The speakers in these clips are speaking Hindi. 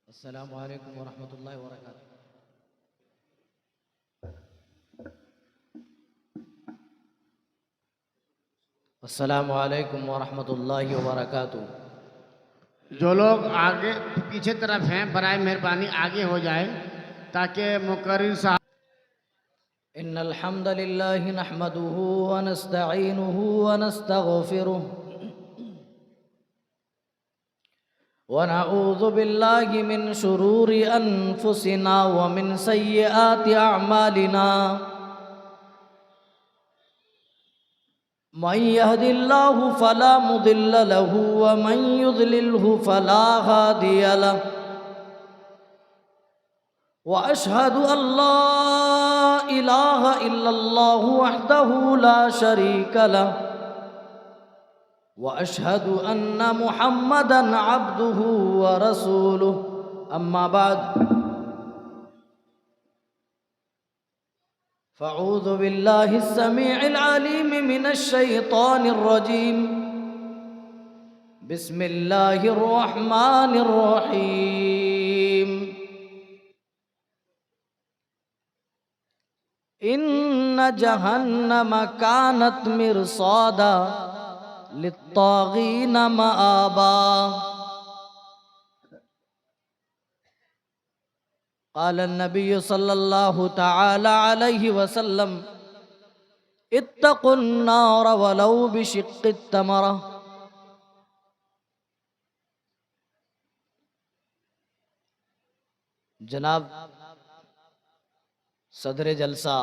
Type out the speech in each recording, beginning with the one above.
अस्सलामु अलैकुम वरहमतुल्लाहि वबरकातुहू। अस्सलामु अलैकुम वरहमतुल्लाहि वबरकातुहू। जो लोग आगे पीछे तरफ हैं बराए मेहरबानी आगे हो जाए ताकि मुकर्रिर साहब। इन्नल हम्दलिल्लाहि नहमदुहु व नस्तईनुहु व नस्तगफिरुह व नऊज़ु बिल्लाहि मिन शुरूरि अनफुसिना व मिन सय्यिआति अअमालिना। मन यहदिल्लाहु फला मुदिल्ल लहु व मन युद्लिल्हु फला हादिय लहु व अशहदु अल्ला इलाहा इल्लल्लाहु वहदहु ला शरीक लहु व अशहदु अन्न मुहम्मदन अब्दुहु व रसूलुहु। अम्मा बाद फ़अऊज़ु बिल्लाहि स्समीइल अलीम मिनश शैतानिर रजीम। बिस्मिल्लाहिर रहमानिर रहीम। इन्न जहन्नम कानत मिरसादा लित्तागीन मआबा। क़ाल नबी सल्लल्लाहु तआला अलैहि वसल्लम इत्तक़ुन नार वलौ बिशिक़्क़ि तमरा। जनाब सदर जलसा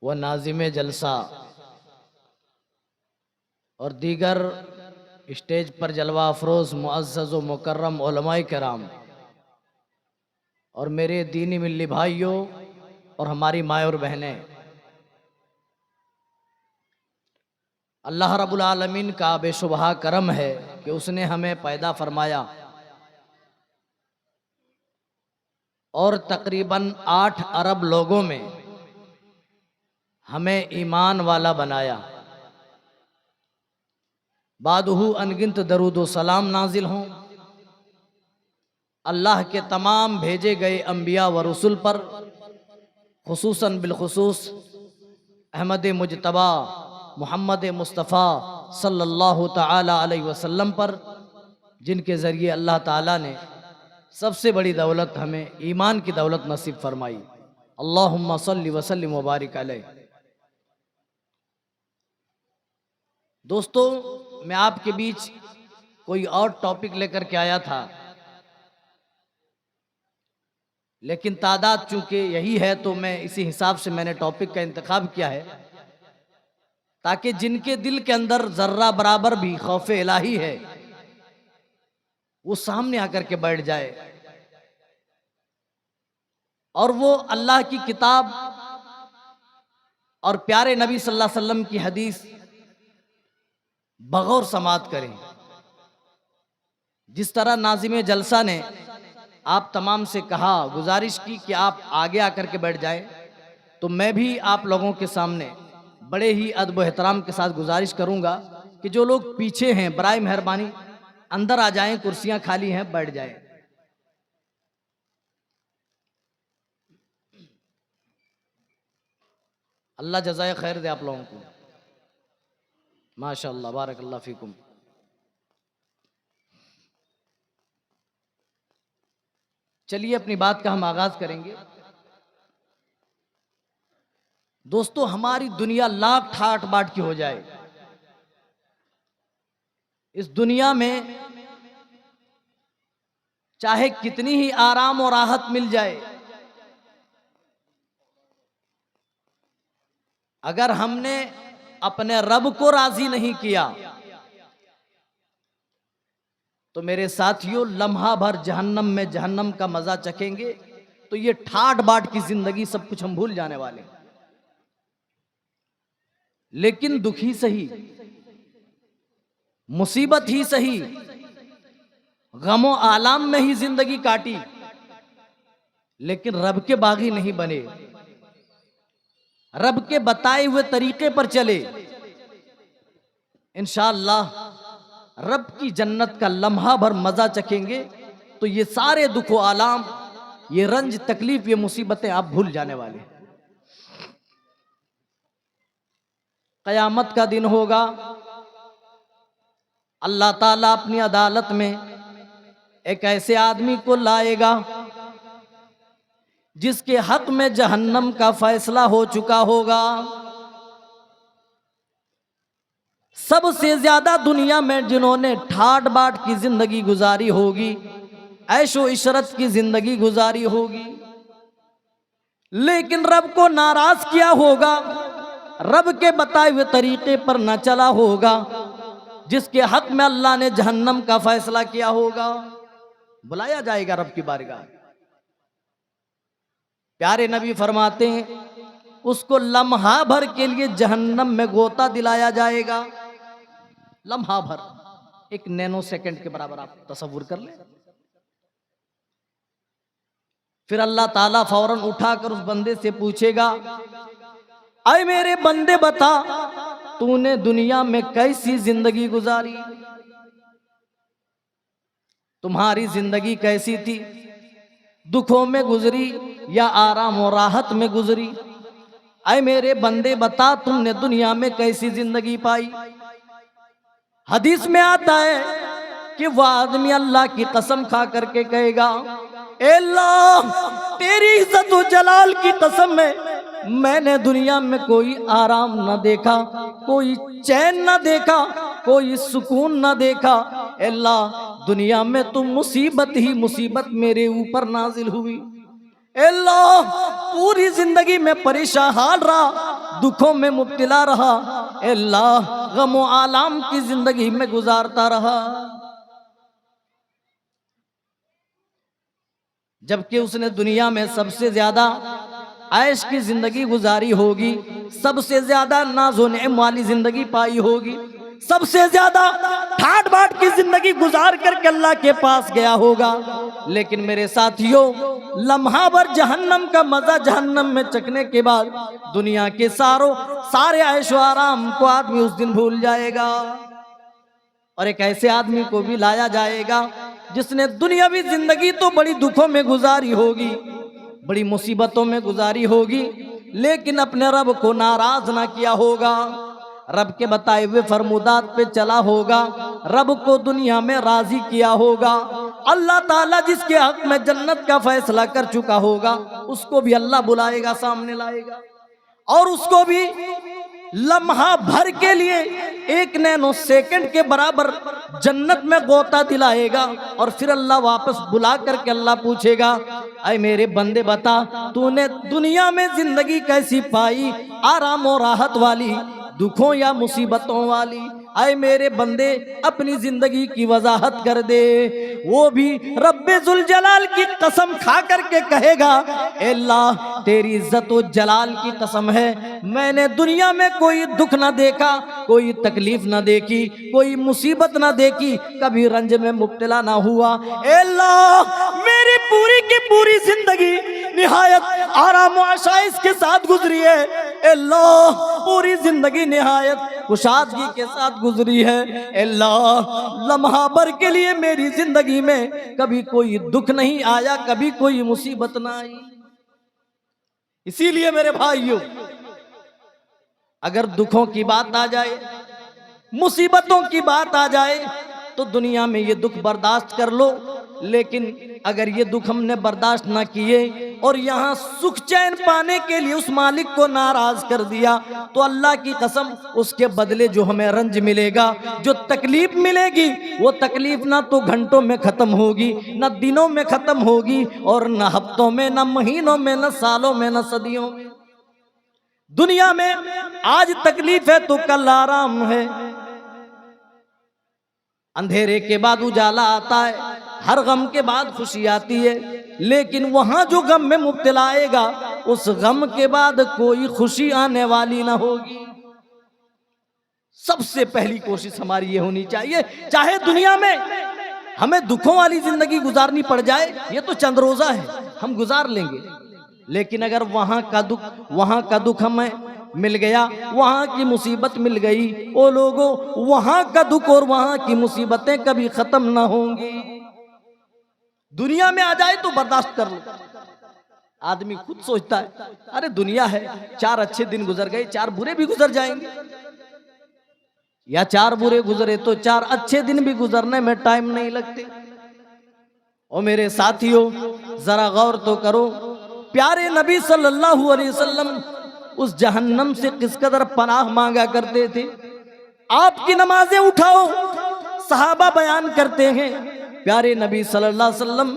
व नाज़िम जलसा और दीगर स्टेज पर जलवा अफरोज़ मुअज़्ज़ज़ व मुकर्रम उलमाए किराम और मेरे दीनी मिल्ली भाइयों और हमारी माएँ और बहनें, अल्लाह रब्बुल आलमीन का बेशुबहा करम है कि उसने हमें पैदा फरमाया और तकरीबन 8 अरब लोगों में हमें ईमान वाला बनाया। बादहू अनगिनत दरूद व सलाम नाजिल हों अल्लाह के तमाम भेजे गए अम्बिया व रसूल पर, खुसूसन बिलखुसूस अहमद मुजतबा मोहम्मद मुस्तफ़ा सल्लल्लाहु तआला अलैहि वसल्लम पर, जिनके ज़रिए अल्लाह ताला ने सबसे बड़ी दौलत हमें ईमान की दौलत नसीब फरमाई। अल्लाहुम्मा सल्लि व सल्लिम व बारिक अलैहि। दोस्तों, मैं आपके बीच कोई और टॉपिक लेकर के आया था, लेकिन तादाद चूंकि यही है तो मैं इसी हिसाब से मैंने टॉपिक का इंतखाब किया है ताकि जिनके दिल के अंदर जर्रा बराबर भी खौफ इलाही है वो सामने आकर के बैठ जाए और वो अल्लाह की किताब और प्यारे नबी सल्लल्लाहु अलैहि वसल्लम की हदीस बगौर समात करें। जिस तरह नाज़िम जलसा ने आप तमाम से कहा, गुजारिश की कि आप आगे आकर के बैठ जाएं, तो मैं भी आप लोगों के सामने बड़े ही अदब व एहतराम के साथ गुजारिश करूंगा कि जो लोग पीछे हैं बराए मेहरबानी अंदर आ जाएं, कुर्सियां खाली हैं, बैठ जाएं। अल्लाह जज़ाए खैर दे आप लोगों को। माशाअल्लाह, बारकल्लाह फीकुम। चलिए अपनी बात का हम आगाज करेंगे। दोस्तों, हमारी दुनिया लाख ठाट बाट की हो जाए, इस दुनिया में चाहे कितनी ही आराम और राहत मिल जाए, अगर हमने अपने रब को राजी नहीं किया तो मेरे साथियों लम्हा भर जहन्नम में जहन्नम का मजा चखेंगे। तो ये ठाट बाट की जिंदगी सब कुछ हम भूल जाने वाले। लेकिन दुखी सही, मुसीबत ही सही, गमो आलाम में ही जिंदगी काटी, लेकिन रब के बागी नहीं बने, रब के बताए हुए तरीके पर चले, इंशाअल्लाह रब की जन्नत का लम्हा भर मजा चखेंगे तो ये सारे दुख व आलाम, ये रंज तकलीफ, ये मुसीबतें आप भूल जाने वाले। कयामत का दिन होगा, अल्लाह ताला अपनी अदालत में एक ऐसे आदमी को लाएगा जिसके हक में जहन्नम का फैसला हो चुका होगा। सबसे ज्यादा दुनिया में जिन्होंने ठाट बाट की जिंदगी गुजारी होगी, ऐशो इशरत की जिंदगी गुजारी होगी, लेकिन रब को नाराज किया होगा, रब के बताए हुए तरीके पर न चला होगा, जिसके हक में अल्लाह ने जहन्नम का फैसला किया होगा, बुलाया जाएगा रब की बारगाह। प्यारे नबी फरमाते हैं उसको लम्हा भर के लिए जहन्नम में गोता दिलाया जाएगा। लम्हा भर, एक नैनो सेकंड के बराबर आप तसव्वुर कर ले। फिर अल्लाह ताला फौरन उठाकर उस बंदे से पूछेगा, अय मेरे बंदे बता तूने दुनिया में कैसी जिंदगी गुजारी, तुम्हारी जिंदगी कैसी थी, दुखों में गुजरी या आराम और राहत में गुजरी। अय मेरे बंदे बता तुमने दुनिया में कैसी जिंदगी पाई। हदीस में आता है कि वह आदमी अल्लाह की कसम खा करके कहेगा, ए अल्लाह तेरी इज्जत व जलाल की कसम है, मैंने दुनिया में कोई आराम न देखा, कोई चैन न देखा, कोई सुकून न देखा। अल्लाह दुनिया में तुम मुसीबत ही मुसीबत मेरे ऊपर नाजिल हुई। अल्लाह पूरी जिंदगी में परेशान हाल रहा, दुखों में मुब्तला रहा, अल्लाह गम आलाम की जिंदगी में गुजारता रहा। जबकि उसने दुनिया में सबसे ज्यादा ऐश की जिंदगी गुजारी होगी, सबसे ज्यादा नाज़ो नेम वाली जिंदगी पाई होगी, सबसे ज्यादा ठाट बाट की जिंदगी गुजार करके अल्लाह के पास गया होगा। लेकिन मेरे साथियों, लम्हा भर जहन्नम का मजा जहन्नम में चखने के बाद दुनिया के सारे ऐशो आराम को आदमी उस दिन भूल जाएगा। और एक ऐसे आदमी को भी लाया जाएगा जिसने दुनियावी जिंदगी तो बड़ी दुखों में गुजारी होगी, बड़ी मुसीबतों में गुजारी होगी, लेकिन अपने रब को नाराज ना किया होगा, रब के बताए हुए फरमुदात पे चला होगा, रब को दुनिया में राजी किया होगा। अल्लाह ताला जिसके हक में जन्नत का फैसला कर चुका होगा, उसको भी अल्लाह बुलाएगा, सामने लाएगा, और उसको भी लम्हा भर के लिए एक नैनो सेकंड के बराबर जन्नत में गोता दिलाएगा। और फिर अल्लाह वापस बुला करके अल्लाह पूछेगा, अय मेरे बंदे बता तूने दुनिया में जिंदगी कैसी पाई, आराम और राहत वाली, दुखों या मुसीबतों वाली। आए मेरे बंदे अपनी जिंदगी की वजाहत कर दे। वो भी रब्बे जुल जलाल की कसम खा करके कहेगा, अल्लाह तेरी इज्जत व जलाल की कसम है, मैंने दुनिया में कोई दुख ना देखा, कोई तकलीफ ना देखी, कोई मुसीबत ना देखी, कभी रंज में मुब्तला ना हुआ। अल्लाह मेरी पूरी की पूरी जिंदगी निहायत आराम व आसाइश के साथ गुजरी है। अल्लाह पूरी जिंदगी निहायत कुशादगी के साथ गुजरी है। अल्लाह लम्हा भर के लिए मेरी जिंदगी में कभी कोई दुख नहीं आया, कभी कोई मुसीबत ना आई। इसीलिए मेरे भाइयों, अगर दुखों की बात आ जाए, मुसीबतों की बात आ जाए, तो दुनिया में ये दुख बर्दाश्त कर लो, लेकिन अगर ये दुख हमने बर्दाश्त ना किए और यहाँ सुख चैन पाने के लिए उस मालिक को नाराज कर दिया, तो अल्लाह की कसम उसके बदले जो हमें रंज मिलेगा, जो तकलीफ मिलेगी, वो तकलीफ ना तो घंटों में खत्म होगी, ना दिनों में खत्म होगी, और न हफ्तों में, न महीनों में, न सालों में, न सदियों में। दुनिया में आज तकलीफ है तो कल आराम है, अंधेरे के बाद उजाला आता है, हर गम के बाद खुशी आती है, लेकिन वहां जो गम में मुब्तला आएगा, उस गम के बाद कोई खुशी आने वाली ना होगी। सबसे पहली कोशिश हमारी ये होनी चाहिए, चाहे दुनिया में हमें दुखों वाली जिंदगी गुजारनी पड़ जाए, ये तो चंद रोजा है, हम गुजार लेंगे, लेकिन अगर वहां का दुख हमें मिल गया, वहां की मुसीबत मिल गई। ओ लोगों, वहां का दुख और वहां की मुसीबतें कभी खत्म ना होंगी। दुनिया में आ जाए तो बर्दाश्त कर लो। आदमी खुद सोचता है अरे दुनिया है, 4 अच्छे दिन गुजर गए, 4 बुरे भी गुजर जाएंगे, या 4 बुरे गुजरे तो 4 अच्छे दिन भी गुजरने में टाइम नहीं लगते। और मेरे साथियों, जरा गौर तो करो, प्यारे नबी सल्लल्लाहु अलैहि वसल्लम उस जहन्नम से किस कदर पनाह मांगा करते थे। आपकी नमाजें उठाओ, सहाबा बयान करते हैं, प्यारे नबी सल्लल्लाहु अलैहि वसल्लम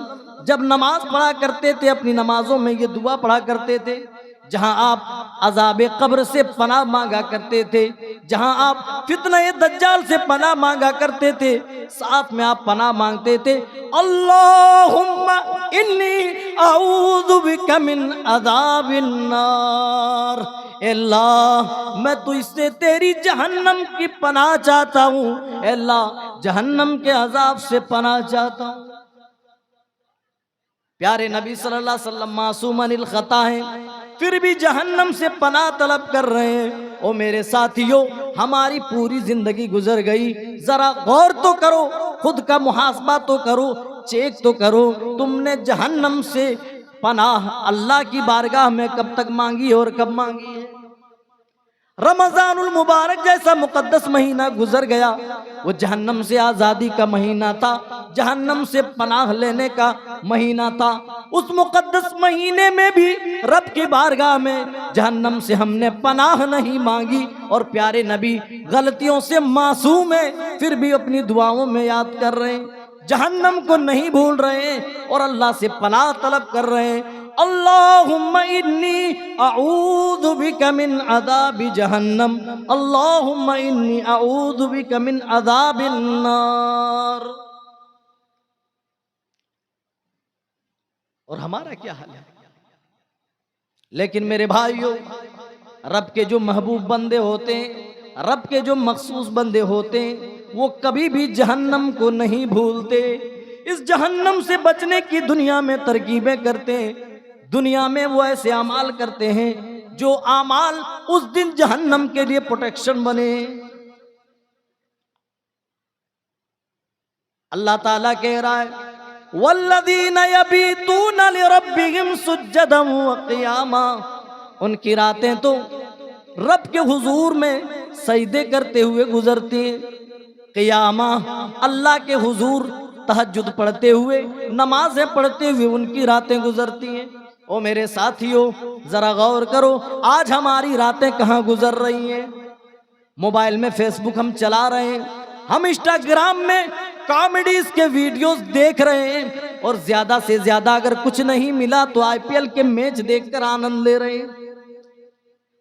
जब नमाज पढ़ा करते थे, अपनी नमाजों में ये दुआ पढ़ा करते थे, जहां आप अज़ाबे कब्र से पनाह मांगा करते थे, जहां आप फितने दज्जाल से पनाह मांगा करते थे, साथ में आप पनाह मांगते थे, अल्लाहुम्मा इन्नी अऊज़ु बिका मिन अज़ाबिन नार। अल्लाह, मैं तो इससे तेरी जहन्नम की पनाह चाहता हूँ। अल्लाह, जहन्नम के अजाब से पनाह चाहता हूँ। प्यारे नबी सल्लल्लाहु अलैहि वसल्लम मासूम अनिल खता हैं, फिर भी जहन्नम से पनाह तलब कर रहे हैं। ओ मेरे साथियों, हमारी पूरी जिंदगी गुजर गई, जरा गौर तो करो, खुद का मुहासबा तो करो, चेक तो करो, तुमने जहन्नम से पनाह अल्लाह की बारगाह में कब तक मांगी और कब मांगी है। रमजानुल मुबारक जैसा मुकद्दस महीना गुजर गया, वो जहन्नम से आज़ादी का महीना था, जहन्नम से पनाह लेने का महीना था। उस मुकद्दस महीने में भी रब की बारगाह में जहन्नम से हमने पनाह नहीं मांगी। और प्यारे नबी गलतियों से मासूम है, फिर भी अपनी दुआओं में याद कर रहे हैं, जहन्नम को नहीं भूल रहे हैं और अल्लाह से पनाह तलब कर रहे हैं। अल्लाहुम्मा इन्नी अऊज़ु बिका मिन अज़ाबि जहन्नम, अल्लाहुम्मा इन्नी अऊज़ु बिका मिन अज़ाबिन नार। और हमारा क्या हाल है? लेकिन मेरे भाइयों, रब के जो महबूब बंदे होते हैं, रब के जो मखसूस बंदे होते हैं, वो कभी भी जहन्नम को नहीं भूलते। इस जहन्नम से बचने की दुनिया में तरकीबें करते हैं, दुनिया में वो ऐसे अमाल करते हैं जो अमाल उस दिन जहन्नम के लिए प्रोटेक्शन बने। अल्लाह ताला कह रहा है, वल्लज़ीना यबीतूना लिरब्बिहिम सुज्जदन व क़ियामा, उनकी रातें तो रब के हुजूर में सजदे करते हुए गुजरती हैं, क़ियामा अल्लाह के हुजूर तहज्जुद पढ़ते हुए, नमाजें पढ़ते हुए उनकी रातें गुजरती हैं। ओ मेरे साथियों, जरा गौर करो, आज हमारी रातें कहाँ गुजर रही हैं। मोबाइल में फेसबुक हम चला रहे हैं, हम इंस्टाग्राम में कॉमेडीज के वीडियोस देख रहे हैं, और ज्यादा से ज्यादा अगर कुछ नहीं मिला तो आईपीएल के मैच देखकर आनंद ले रहे हैं।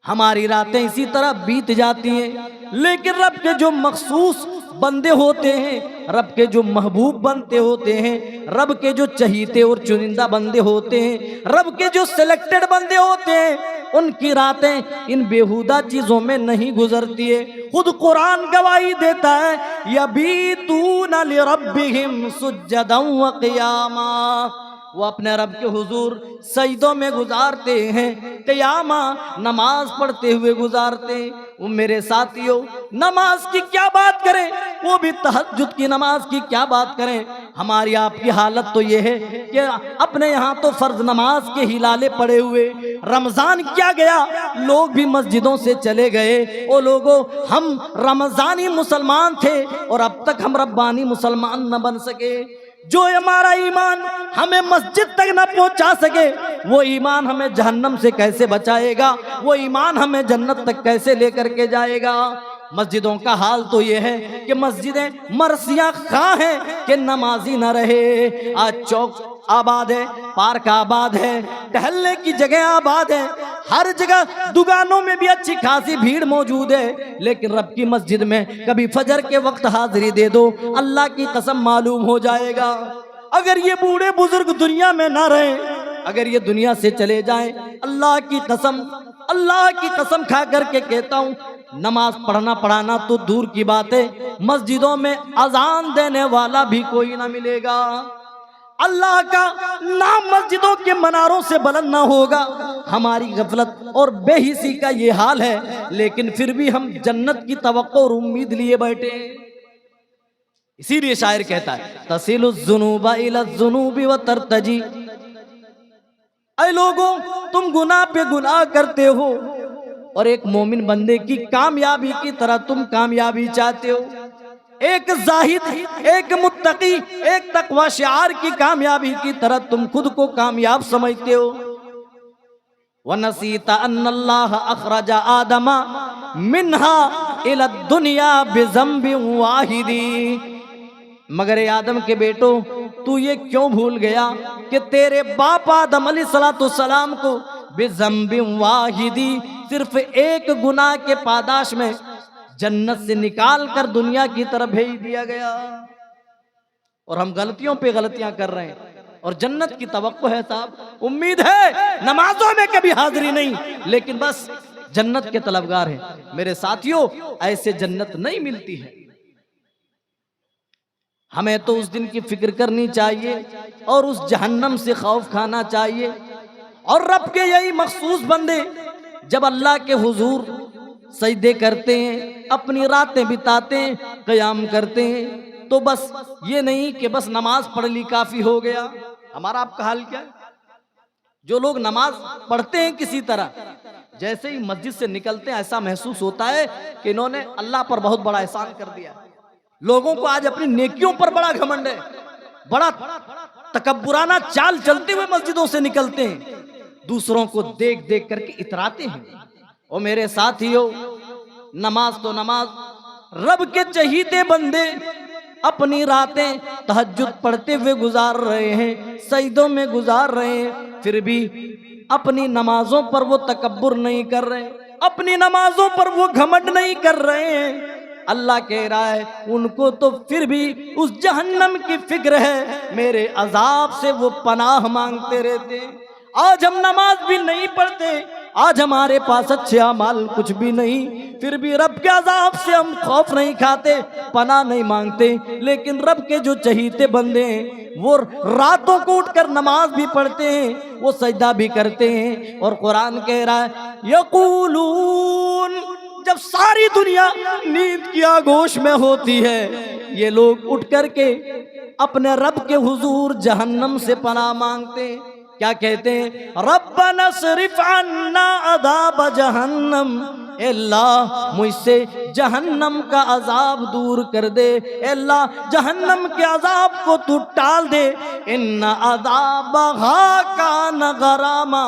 हमारी रातें इसी तरह बीत जाती हैं। लेकिन रब के जो मखसूस बंदे होते हैं, रब के जो महबूब बनते होते हैं, रब के जो चहीते और चुनिंदा बंदे होते हैं, रब के जो सिलेक्टेड बंदे होते हैं, उनकी रातें इन बेहुदा चीजों में नहीं गुजरती है। खुद कुरान गवाही देता है, यबीतूना लिरब्बिहिम सुज्जदन व क़ियामा, वो अपने रब के हुजूर सजदों में गुजारते हैं, क़ियामा नमाज पढ़ते हुए गुजारते हैं। वो मेरे साथियों, नमाज की क्या बात करें, वो भी तहज्जुद की नमाज की क्या बात करें। हमारी आपकी हालत तो ये है कि अपने यहाँ तो फर्ज नमाज के हिलाले पड़े हुए, रमजान क्या गया, लोग भी मस्जिदों से चले गए। ओ लोगों, हम रमजानी मुसलमान थे और अब तक हम रब्बानी मुसलमान न बन सके। जो हमारा ईमान हमें मस्जिद तक न पहुंचा सके, वो ईमान हमें जहन्नम से कैसे बचाएगा, वो ईमान हमें जन्नत तक कैसे लेकर के जाएगा। मस्जिदों का हाल तो ये है कि मस्जिदें मरसियां खां हैं कि नमाजी न रहे। आज चौक आबाद है, पार्क आबाद है, टहलने की जगह आबाद है, हर जगह दुकानों में भी अच्छी खासी भीड़ मौजूद है। लेकिन रब की मस्जिद में कभी फजर के वक्त हाजिरी दे दो, अल्लाह की कसम मालूम हो जाएगा। अगर ये बूढ़े बुजुर्ग दुनिया में ना रहे, अगर ये दुनिया से चले जाएं, अल्लाह की कसम खा करके कहता हूँ, नमाज पढ़ना पढ़ाना तो दूर की बात है, मस्जिदों में अजान देने वाला भी कोई ना मिलेगा। अल्लाह का नाम मस्जिदों के मनारों से बुलंद ना होगा। हमारी गफलत और बेहिसी का ये हाल है, लेकिन फिर भी हम जन्नत की तवक्को और उम्मीद लिए बैठे। इसीलिए शायर कहता है तसिलु ज़ुनूबा इला ज़ुनूबी व तरतजी। ऐ लोगों, तुम गुनाह पे गुनाह करते हो और एक मोमिन बंदे की कामयाबी की तरह तुम कामयाबी चाहते हो। एक जाहिद, एक मुत्तकी, एक तकवा शिआर की कामयाबी की तरह तुम खुद को कामयाब समझते हो। वनसीता अन्नल्लाह अखरजा आदमा मिन्हा इला दुनिया बिज़म्बि वाहिदी। मगर ए आदम के बेटो, तू ये क्यों भूल गया कि तेरे बाप आदम अलैहिस्सलाम को बिज़म्बि वाहिदी, सिर्फ एक गुनाह के पादाश में जन्नत से निकाल कर दुनिया की तरफ भेज दिया गया। और हम गलतियों पे गलतियां कर रहे हैं और जन्नत की तवक्को है साहब, उम्मीद है। नमाजों में कभी हाजिरी नहीं, लेकिन बस जन्नत के तलबगार हैं। मेरे साथियों, ऐसे जन्नत नहीं मिलती है। हमें तो उस दिन की फिक्र करनी चाहिए और उस जहन्नम से खौफ खाना चाहिए। और रब के यही मखसूस बंदे जब अल्लाह के हुजूर सजदे करते हैं, अपनी रातें बिताते हैं, क़याम करते हैं, तो बस ये नहीं कि बस नमाज पढ़ ली काफ़ी हो गया। हमारा आपका हाल क्या है? जो लोग नमाज पढ़ते हैं किसी तरह, जैसे ही मस्जिद से निकलते हैं ऐसा महसूस होता है कि इन्होंने अल्लाह पर बहुत बड़ा एहसान कर दिया। लोगों को आज अपनी नेकियों पर बड़ा घमंड है, बड़ा तकब्बुराना चाल चलते हुए मस्जिदों से निकलते हैं, दूसरों को देख देख करके इतराते हैं। और मेरे साथियों, नमाज तो नमाज, रब के चहीते बंदे अपनी रातें तहज्जुद पढ़ते हुए गुजार रहे हैं, सजदों में गुजार रहे हैं, फिर भी अपनी नमाजों पर वो तकब्बुर नहीं कर रहे, अपनी नमाजों पर वो घमंड नहीं कर रहे हैं। अल्लाह कह रहा है उनको तो फिर भी उस जहन्नम की फिक्र है, मेरे अजाब से वो पनाह मांगते रहते। आज हम नमाज भी नहीं पढ़ते, आज हमारे पास अच्छे अमाल कुछ भी नहीं, फिर भी रब के अजाब से हम खौफ नहीं खाते, पनाह नहीं मांगते। लेकिन रब के जो चहीते बंदे हैं वो रातों को उठकर नमाज भी पढ़ते हैं, वो सजदा भी करते हैं। और कुरान कह रहा है यक़ूलून, जब सारी दुनिया नींद की आगोश में होती है, ये लोग उठ करके अपने रब के हुजूर जहन्नम से पनाह मांगते हैं। क्या कहते हैं? रब्बना सरिफ अन्ना अज़ाब जहन्नम, अल्लाह मुझसे जहन्नम का अजाब दूर कर दे, अल्लाह जहन्नम के अजाब को तू टाल दे। इन्ना अज़ाबहा कान गरामा,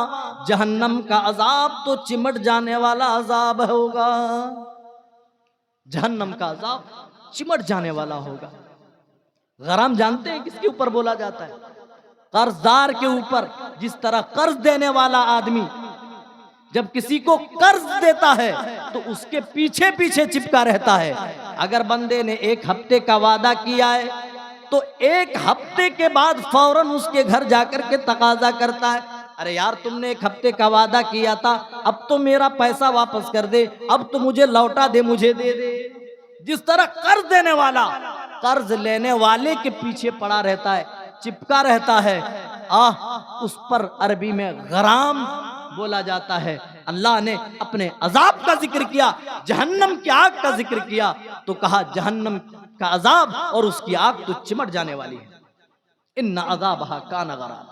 जहन्नम का अजाब तो चिमट जाने वाला अजाब होगा। जहन्नम का अजाब चिमट जाने वाला होगा। गराम जानते हैं किसके ऊपर बोला जाता है? कर्जदार के ऊपर। जिस तरह कर्ज देने वाला आदमी जब किसी को कर्ज देता है तो उसके पीछे पीछे चिपका रहता है। अगर बंदे ने 1 हफ्ते का वादा किया है तो 1 हफ्ते के बाद फौरन उसके घर जाकर के तकाजा करता है, अरे यार तुमने 1 हफ्ते का वादा किया था, अब तो मेरा पैसा वापस कर दे, अब तो मुझे लौटा दे, मुझे दे दे। जिस तरह कर्ज देने वाला कर्ज लेने वाले के पीछे पड़ा रहता है, चिपका रहता है, उस पर अरबी में गराम बोला जाता है। अल्लाह ने अपने अजाब का जिक्र किया, जहन्नम की आग का जिक्र किया, तो कहा जहन्नम का अजाब और उसकी आग तो चिमट जाने वाली है। इन्ना अज़ाबहा कान गराम।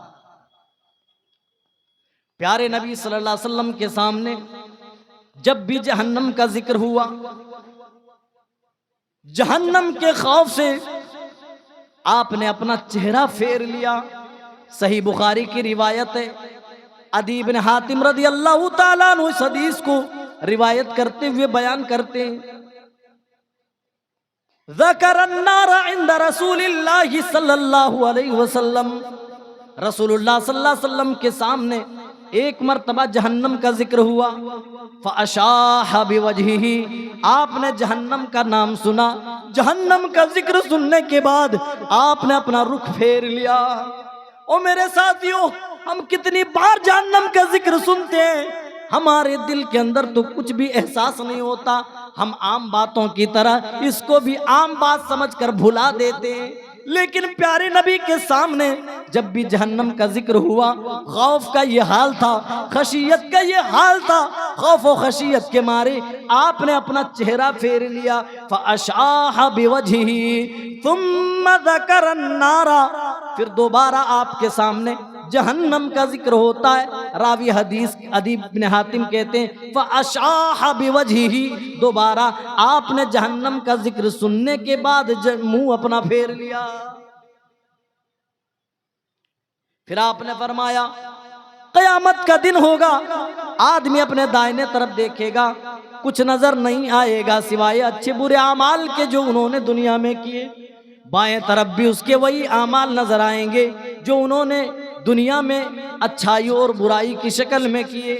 प्यारे नबी सल्लल्लाहु अलैहि वसल्लम के सामने जब भी जहन्नम का जिक्र हुआ, जहन्नम के खौफ से आपने अपना चेहरा फेर लिया। सही बुखारी की रिवायत है, अदी इब्न हातिम रदी अल्लाह ताला अन्हु इस हदीस को रिवायत करते हुए बयान करते हैं, ज़करन्नारा इंद रसूलिल्लाहि सल्लल्लाहु अलैहि वसल्लम, रसूलुल्लाह सल्लल्लाहु अलैहि वसल्लम के सामने एक मर्तबा जहन्नम का जिक्र हुआ। फ़अशाह बिवजहिही, आपने जहन्नम का नाम सुना, जहन्नम का जिक्र सुनने के बाद आपने अपना रुख फेर लिया। ओ मेरे साथियों, हम कितनी बार जहन्नम का जिक्र सुनते हैं, हमारे दिल के अंदर तो कुछ भी एहसास नहीं होता, हम आम बातों की तरह इसको भी आम बात समझकर भुला देते हैं। लेकिन प्यारे नबी के सामने जब भी जहन्नम का जिक्र हुआ, खौफ का ये हाल था, खशियत का ये हाल था, खौफ और खशियत के मारे आपने अपना चेहरा फेर लिया। फअशाह बिवजही थुम्मा ज़करन नारा, फिर दोबारा आपके सामने जहन्नम का जिक्र होता है। रावी हदीस अदीब बिन हातिम कहते हैं फअशाह बिवजही, दोबारा आपने जहन्नम का जिक्र सुनने के बाद मुंह अपना फेर लिया। फिर आपने फरमाया कयामत का दिन होगा, आदमी अपने दाहिने तरफ देखेगा, कुछ नजर नहीं आएगा सिवाय अच्छे बुरे आमाल के जो उन्होंने दुनिया में किए। बाएं तरफ भी उसके वही आमाल नजर आएंगे जो उन्होंने दुनिया में अच्छाई और बुराई की शक्ल में किए।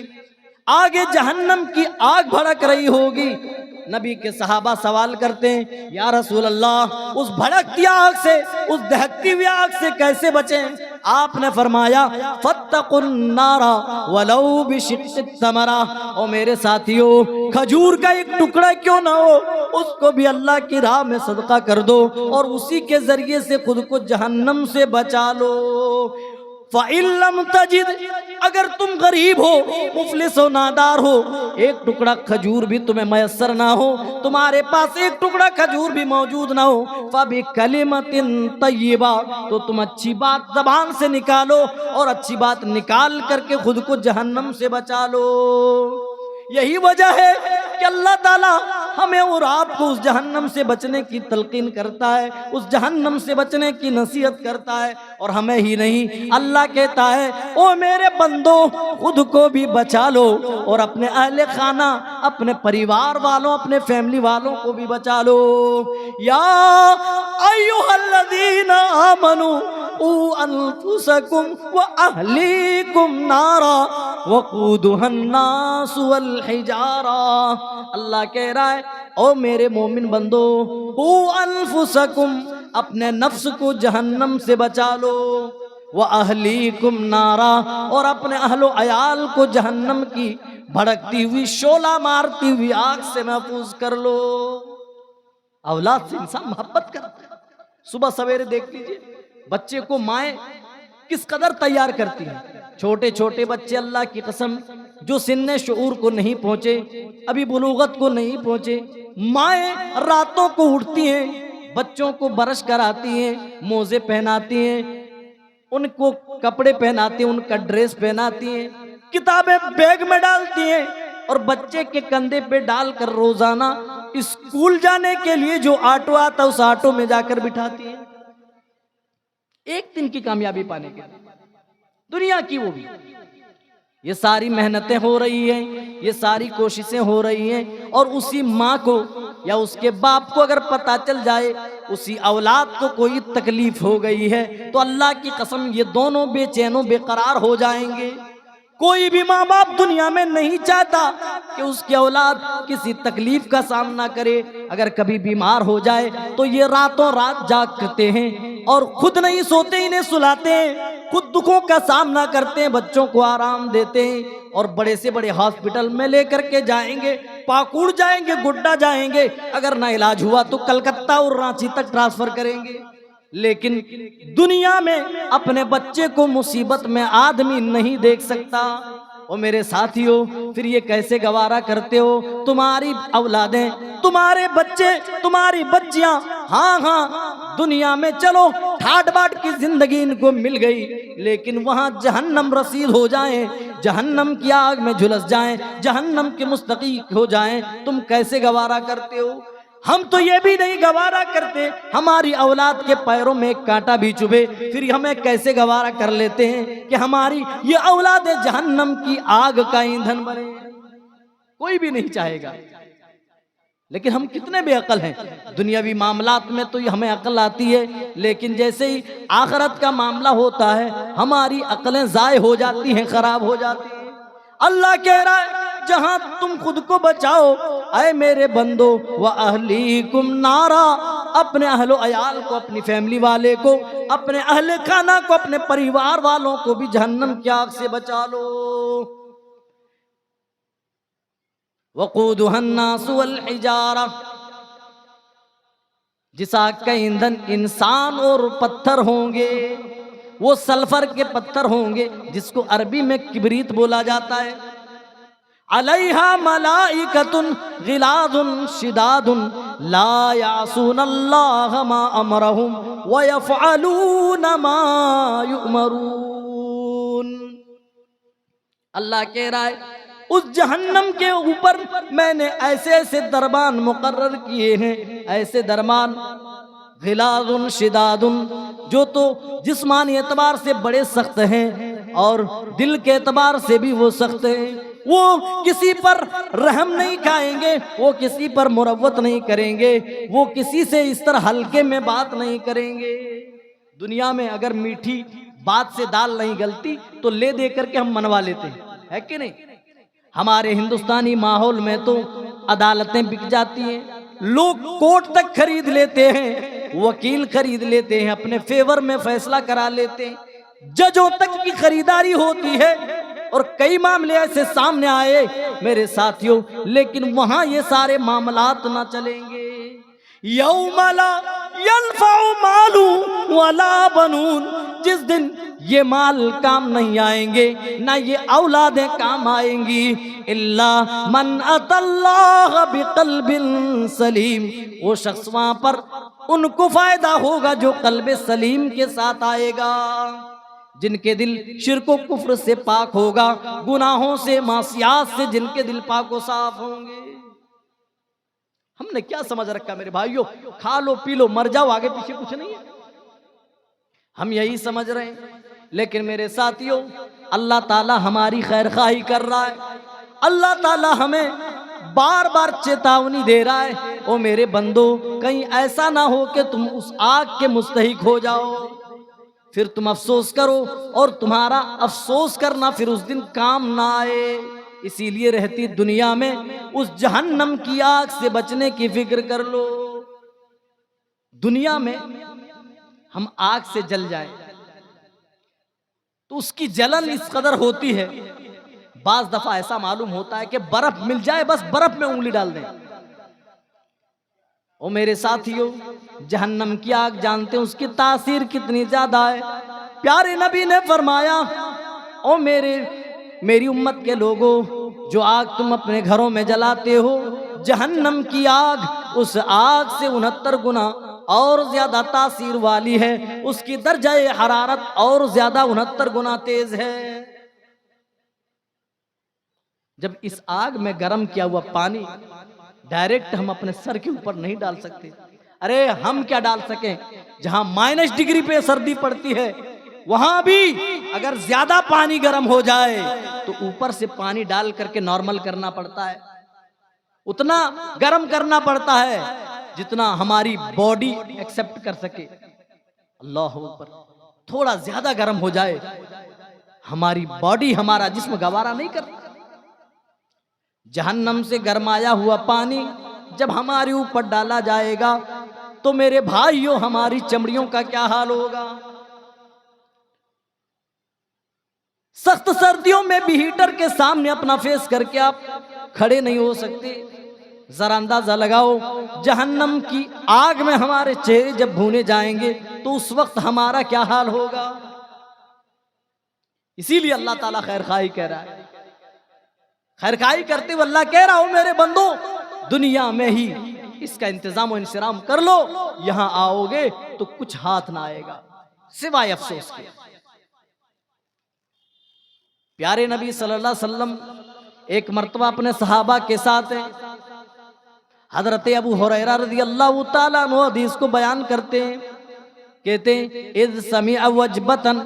आगे जहन्नम की आग भड़क रही होगी। नबी के सहाबा सवाल करते हैं या रसूल अल्लाह, उस भड़कती आग से, उस दहकती हुई आग से कैसे बचें? आपने फरमाया फत्तकुन नारा वलौ बिशिक्कि तमरा, और मेरे साथियों खजूर का एक टुकड़ा क्यों ना हो, उसको भी अल्लाह की राह में सदका कर दो और उसी के जरिए से खुद को जहन्नम से बचा लो। फ़इल्लम तजिद, अगर तुम गरीब हो, मुफलिस हो, नादार हो, एक टुकड़ा खजूर भी तुम्हें मयसर ना हो, तुम्हारे पास एक टुकड़ा खजूर भी मौजूद ना हो, फ़बि कलिमतिन तय्यिबा, तो तुम अच्छी बात ज़बान से निकालो और अच्छी बात निकाल करके खुद को जहन्नम से बचा लो। यही वजह है कि अल्लाह ताला हमें और आपको उस जहन्नम से बचने की तलकीन करता है, उस जहन्नम से बचने की नसीहत करता है। और हमें ही नहीं, अल्लाह कहता है ओ मेरे बंदो खुद को भी बचा लो और अपने अहले खाना, अपने परिवार वालों, अपने फैमिली वालों को भी बचा लो। या अय्युहल्लज़ीना आमनू ऊ अनफुसकुम व अहलीकुम नारा वक़ूदुहन्नास वल हिजारा। अल्लाह कह रहा है ओ मेरे मोमिन बंदो, ऊ अनफुसकुम, अपने नफ्स को जहन्नम से बचा लो, व अहलीकुम नारा, और अपने अहलो अयाल को जहन्नम की भड़कती हुई शोला मारती हुई आग से महफूज कर लो। औलाद से इंसान मोहब्बत करता है। सुबह सवेरे देख लीजिए बच्चे को माएँ किस कदर तैयार करती हैं। छोटे छोटे बच्चे अल्लाह की कसम जो सिन्ने शऊर को नहीं पहुंचे, अभी बुलूगत को नहीं पहुंचे, माएँ रातों को उठती हैं, बच्चों को ब्रश कराती हैं, मोजे पहनाती हैं, उनको कपड़े पहनाती हैं, उनका ड्रेस पहनाती हैं, किताबें बैग में डालती हैं और बच्चे के कंधे पे डालकर रोजाना स्कूल जाने के लिए जो ऑटो आता उस ऑटो में जाकर बिठाती है, एक दिन की कामयाबी पाने के लिए, दुनिया की वो भी। ये सारी मेहनतें हो रही हैं, ये सारी कोशिशें हो रही हैं, और उसी माँ को या उसके बाप को अगर पता चल जाए उसी औलाद को कोई तकलीफ हो गई है तो अल्लाह की कसम ये दोनों बेचैनों बेकरार हो जाएंगे। कोई भी माँ बाप दुनिया में नहीं चाहता कि उसकी औलाद किसी तकलीफ का सामना करे। अगर कभी बीमार हो जाए तो ये रातों रात जागते हैं और खुद नहीं सोते, इन्हें सुलाते हैं, खुद दुखों का सामना करते हैं, बच्चों को आराम देते हैं और बड़े से बड़े हॉस्पिटल में लेकर के जाएंगे, पाकुड़ जाएंगे, गुड्डा जाएंगे, अगर ना इलाज हुआ तो कलकत्ता और रांची तक ट्रांसफर करेंगे। लेकिन दुनिया में अपने बच्चे को मुसीबत में आदमी नहीं देख सकता। और मेरे साथियों फिर ये कैसे गवारा करते हो? तुम्हारी औलादें, तुम्हारे बच्चे, तुम्हारी बच्चियां, हाँ हाँ दुनिया में चलो ठाट बाट की जिंदगी इनको मिल गई, लेकिन वहां जहन्नम रसीद हो जाए, जहन्नम की आग में झुलस जाएं, जहन्नम के मुस्तकी हो जाएं, तुम कैसे गवारा करते हो? हम तो ये भी नहीं गवारा करते हमारी औलाद के पैरों में एक कांटा भी चुभे, फिर हमें कैसे गवारा कर लेते हैं कि हमारी ये औलाद जहन्नम की आग का ईंधन बने? कोई भी नहीं चाहेगा। लेकिन हम कितने बेअक्ल हैं। दुनियावी मामलात में तो हमें अक्ल आती है, लेकिन जैसे ही आखिरत का मामला होता है हमारी अक्लें ज़ाय हो जाती हैं, खराब हो जाती हैं। अल्लाह कह रहा है जहां तुम खुद को बचाओ ऐ मेरे बंदो, व अहलीकुम नारा, अपने अहलो अयाल को, अपनी फैमिली वाले को, अपने अहले खाना को, अपने परिवार वालों को भी जहन्नम की आग से बचा लो। वक़ूदुहन्नास वल हिजारा, जिस आग का ईंधन इंसान और पत्थर होंगे, वो सल्फर के पत्थर होंगे, जिसको अरबी में किबरीत बोला जाता है। अलैहा मलाइकतुन गिलादुन शिदादुन ला यासूनल्लाह मा अमरहुम व यफअलून मा युमरून। अल्लाह कह रहा है उस जहन्नम के ऊपर मैंने ऐसे ऐसे दरबान मुकर्रर किए हैं, ऐसे दरबान गिलादुन शिदादुन, जो तो जिस्मानी एतबार से बड़े सख्त हैं और दिल के एतबार से भी वो सख्त हैं। वो किसी पर रहम नहीं खाएंगे, वो किसी पर मुरव्वत नहीं करेंगे, वो किसी से इस तरह हल्के में बात नहीं करेंगे। दुनिया में अगर मीठी बात से दाल नहीं गलती तो ले दे करके हम मनवा लेते हैं, है कि नहीं? हमारे हिंदुस्तानी माहौल में तो अदालतें बिक जाती हैं, लोग कोर्ट तक खरीद लेते हैं, वकील खरीद लेते हैं, अपने फेवर में फैसला करा लेते हैं, जजों तक की खरीदारी होती है। और कई मामले ऐसे सामने आए मेरे साथियों, लेकिन वहां ये सारे मामलात ना चलेंगे। यौमा ला यनफउ मालू वला बनून, जिस दिन ये माल काम नहीं आएंगे, ना ये औलादें काम आएंगी, इल्ला मन अतल्लाह बिक़ल्बिन सलीम, वो शख्स वहां पर उनको फायदा होगा जो कल्बे सलीम के साथ आएगा, जिनके दिल शिर्क व कुफ्र से पाक होगा, गुनाहों से मासियात से जिनके दिल पाक व साफ होंगे। हमने क्या समझ रखा मेरे भाइयों, खा लो पी लो मर जाओ, आगे पीछे कुछ नहीं है, हम यही समझ रहे हैं। लेकिन मेरे साथियों, अल्लाह ताला हमारी खैर खाही कर रहा है, अल्लाह ताला हमें बार बार चेतावनी दे रहा है, ओ मेरे बंदो कहीं ऐसा ना हो कि तुम उस आग के मुस्तहिक हो जाओ, फिर तुम अफसोस करो और तुम्हारा अफसोस करना फिर उस दिन काम ना आए। इसीलिए रहती दुनिया में उस जहन्नम की आग से बचने की फिक्र कर लो। दुनिया में हम आग से जल जाएं तो उसकी जलन इस कदर होती है, बाज दफा ऐसा मालूम होता है कि बर्फ मिल जाए बस बर्फ में उंगली डाल दें। ओ मेरे साथियों, जहन्नम की आग जानते हैं उसकी तासीर कितनी ज्यादा है। प्यारे नबी ने फरमाया, ओ मेरी उम्मत के लोगों, जो आग तुम अपने घरों में जलाते हो, जहन्नम की आग उस आग से 69 गुना और ज्यादा तासीर वाली है, उसकी दर्जा हरारत और ज्यादा 69 गुना तेज है। जब इस आग में गर्म किया हुआ पानी डायरेक्ट हम अपने सर के ऊपर नहीं डाल सकते, अरे हम क्या डाल सकें, जहां -डिग्री पे सर्दी पड़ती है वहां भी अगर ज्यादा पानी गर्म हो जाए तो ऊपर से पानी डाल करके नॉर्मल करना पड़ता है, उतना गर्म करना पड़ता है जितना हमारी बॉडी एक्सेप्ट कर सके। अल्लाह अकबर, थोड़ा ज्यादा गर्म हो जाए हमारी बॉडी, हमारा जिस्म गवारा नहीं करता। जहन्नम से गरमाया हुआ पानी जब हमारे ऊपर डाला जाएगा तो मेरे भाइयों हमारी चमड़ियों का क्या हाल होगा। सख्त सर्दियों में भी हीटर के सामने अपना फेस करके आप खड़े नहीं हो सकते। जरा अंदाजा लगाओ, जहन्नम की आग में हमारे चेहरे जब भूने जाएंगे तो उस वक्त हमारा क्या हाल होगा। इसीलिए अल्लाह ताला खैरखाई कह रहा है, खैरखाई करते हुए अल्लाह कह रहा हो मेरे बंदो, दुनिया में ही इसका इंतजाम और इंतजाम कर लो, यहां आओगे तो कुछ हाथ ना आएगा सिवाय अफसोस के। प्यारे नबी सल्लल्लाहु अलैहि वसल्लम एक मर्तबा अपने सहाबा के साथ हैं, हजरत अबू हुरैरा रज़ियल्लाहु ताला अन्हु हदीस को बयान करते हैं, कहते हैं इज़ समिअ वजबतन,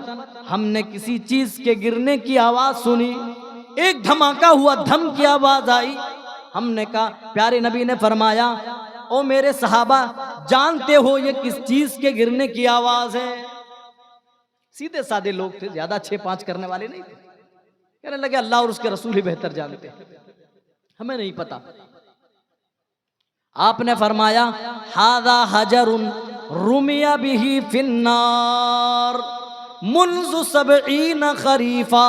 हमने किसी चीज के गिरने की आवाज सुनी, एक धमाका हुआ, धम की आवाज आई। हमने कहा, प्यारे नबी ने फरमाया, ओ मेरे सहाबा जानते हो ये किस चीज के गिरने की आवाज है। सीधे साधे लोग थे, ज्यादा 6-5 करने वाले नहीं थे। कहने लगे अल्लाह और उसके रसूल ही बेहतर जानते, हमें नहीं पता। आपने फरमाया हादा हजरुन रुमिया बिही फिन्नार मुन्ज़ु 70 खरीफा,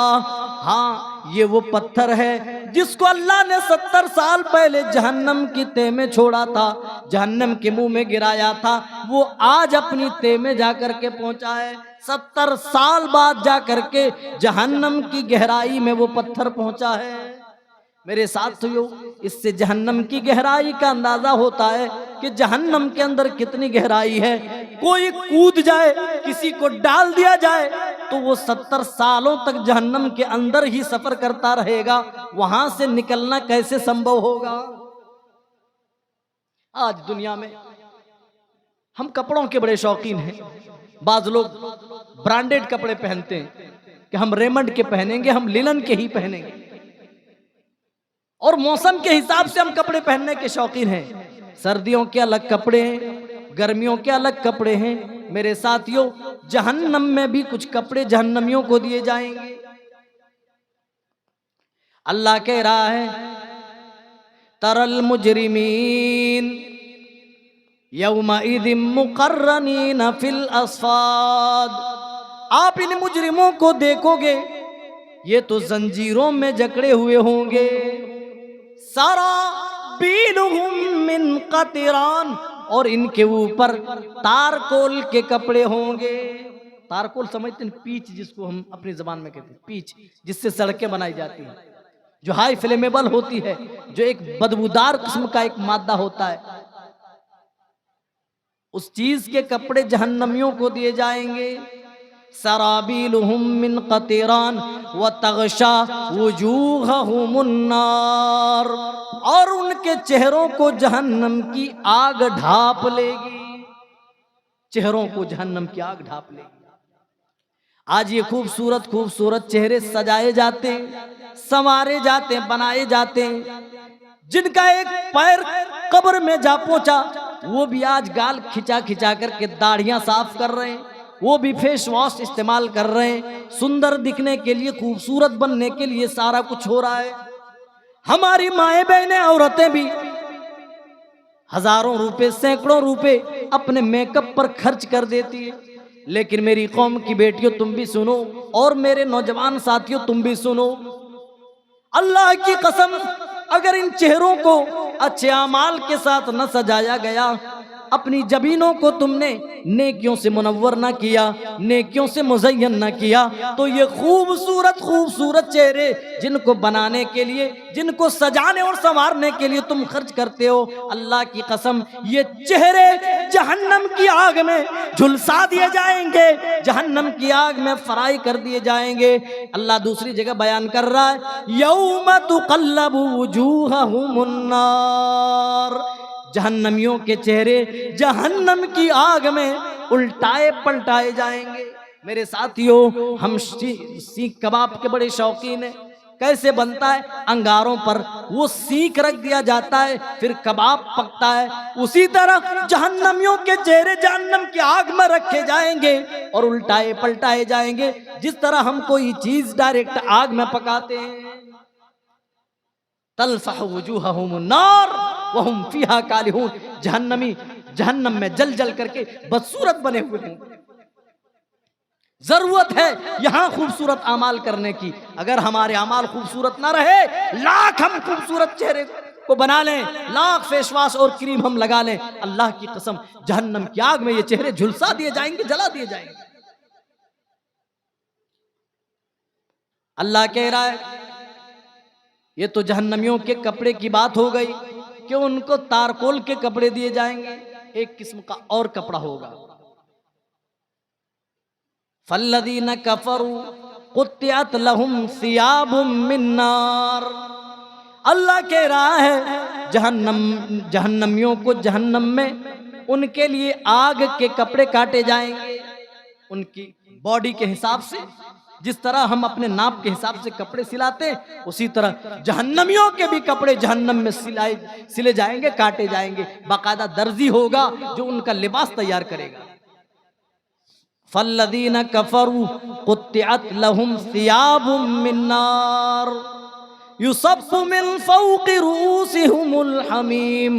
हाँ ये वो पत्थर है जिसको अल्लाह ने 70 साल पहले जहन्नम की तह में छोड़ा था, जहन्नम के मुंह में गिराया था, वो आज अपनी तह में जाकर के पहुंचा है। 70 साल बाद जाकर के जहन्नम की गहराई में वो पत्थर पहुंचा है। मेरे साथियों, इससे जहन्नम की गहराई का अंदाजा होता है कि जहन्नम के अंदर कितनी गहराई है। कोई कूद जाए, किसी को डाल दिया जाए तो वो 70 सालों तक जहन्नम के अंदर ही सफर करता रहेगा, वहां से निकलना कैसे संभव होगा। आज दुनिया में हम कपड़ों के बड़े शौकीन हैं। बाज लोग ब्रांडेड कपड़े पहनते हैं कि हम रेमंड के पहनेंगे, हम लिनन के ही पहनेंगे, और मौसम के हिसाब से हम कपड़े पहनने के शौकीन हैं। सर्दियों के अलग कपड़े हैं, गर्मियों के अलग कपड़े हैं। मेरे साथियों, जहन्नम में भी कुछ कपड़े जहन्नमियों को दिए जाएंगे। अल्लाह कह रहा है, तरल मुजरिमीन यौमइदिम मुकर्रनीन फिल अस्फाद। आप इन मुजरिमों को देखोगे, ये तो जंजीरों में जकड़े हुए होंगे। सारा बीनुहुम मिन कतरान, और इनके ऊपर तारकोल के कपड़े होंगे। तारकोल समझते हैं, पीच जिसको हम अपनी जबान में कहते हैं, पीच जिससे सड़कें बनाई जाती हैं, जो हाई फ्लेमेबल होती है, जो एक बदबूदार किस्म का एक मादा होता है, उस चीज के कपड़े जहन्नमियों को दिए जाएंगे। सराबीलुहुम मिन कतरान व तगशा वजूहहुमुन नार, और उनके चेहरों को जहन्नम की आग ढांप लेगी। चेहरों को जहन्नम की आग ढांप लेगी। आज ये खूबसूरत खूबसूरत चेहरे सजाए जाते हैं, संवारे जाते हैं, बनाए जाते हैं। जिनका एक पैर कब्र में जा पहुंचा, वो भी आज गाल खिंचा खिंचा करके दाढ़ियां साफ कर रहे हैं, वो भी फेस वॉश इस्तेमाल कर रहे हैं। सुंदर दिखने के लिए, खूबसूरत बनने के लिए सारा कुछ हो रहा है। हमारी माएं बहनें औरतें भी हजारों रुपए, सैकड़ों रुपए अपने मेकअप पर खर्च कर देती है। लेकिन मेरी कौम की बेटियों, तुम भी सुनो, और मेरे नौजवान साथियों तुम भी सुनो, अल्लाह की कसम, अगर इन चेहरों को अच्छे अमाल के साथ न सजाया गया, अपनी जबीनों को तुमने नेकियों से मुनव्वर ना किया, नेकियों से मुज़य्यन ना किया, तो ये खूबसूरत खूबसूरत चेहरे जिनको बनाने के लिए, जिनको सजाने और संवारने के लिए तुम खर्च करते हो, अल्लाह की कसम ये चेहरे जहन्नम की आग में झुलसा दिए जाएंगे, जहन्नम की आग में फ्राई कर दिए जाएंगे। अल्लाह दूसरी जगह बयान कर रहा है, यौम तुक़ल्लबु वुजूहहुमुन नार, जहन्नमियों के चेहरे जहन्नम की आग में उल्टाए पलटाए जाएंगे। मेरे साथियों, हम सीख कबाब के बड़े शौकीन हैं। कैसे बनता है? अंगारों पर वो सीख रख दिया जाता है, फिर कबाब पकता है। उसी तरह जहन्नमियों के चेहरे जहन्नम की आग में रखे जाएंगे और उल्टाए पलटाए जाएंगे, जिस तरह हम कोई चीज डायरेक्ट आग में पकाते हैं। तल्फह वजूहहुमुन नार वहुम फीहा कालिहून, जहन्नमी जहन्नम में जल जल करके बदसूरत बने हुए हैं। जरूरत है यहां खूबसूरत अमाल करने की। अगर हमारे अमाल खूबसूरत ना रहे, लाख हम खूबसूरत चेहरे को बना लें, लाख फेस वॉश और क्रीम हम लगा लें, अल्लाह की कसम जहन्नम की आग में ये चेहरे झुलसा दिए जाएंगे, जला दिए जाएंगे। अल्लाह कह रहा है, ये तो जहन्नमियों के कपड़े की बात हो गई कि उनको तारकोल के कपड़े दिए जाएंगे। एक किस्म का और कपड़ा होगा, फल्लदीन कफरू कुत्तियत लहुम सियाबुम मिन नार। अल्लाह कह रहा है, जहन्नमियों को जहन्नम में उनके लिए आग के कपड़े काटे जाएंगे, उनकी बॉडी के हिसाब से। जिस तरह हम अपने नाप के हिसाब से कपड़े सिलाते, उसी तरह जहन्नमियों के भी कपड़े जहन्नम में सिले जाएंगे, काटे जाएंगे। बाकायदा दर्जी होगा जो उनका लिबास तैयार करेगा। फल्लदीन कफरू कुत्तिअत लहुम सियाबुम मिन नार युसब्बु मिन फौक़ि रूसिहिमुल हमीम।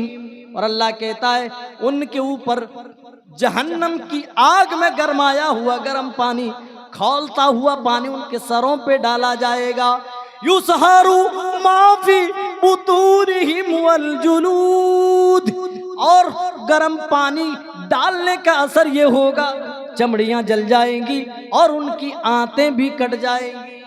और अल्लाह कहता है, उनके ऊपर जहन्नम की आग में गरमाया हुआ गर्म पानी खौलता हुआ पानी उनके सरों पे डाला जाएगा। युसहारू माफी बुतूनिहिम वल जुलूद, और गर्म पानी डालने का असर ये होगा चमड़ियां जल जाएंगी और उनकी आंतें भी कट जाएंगी।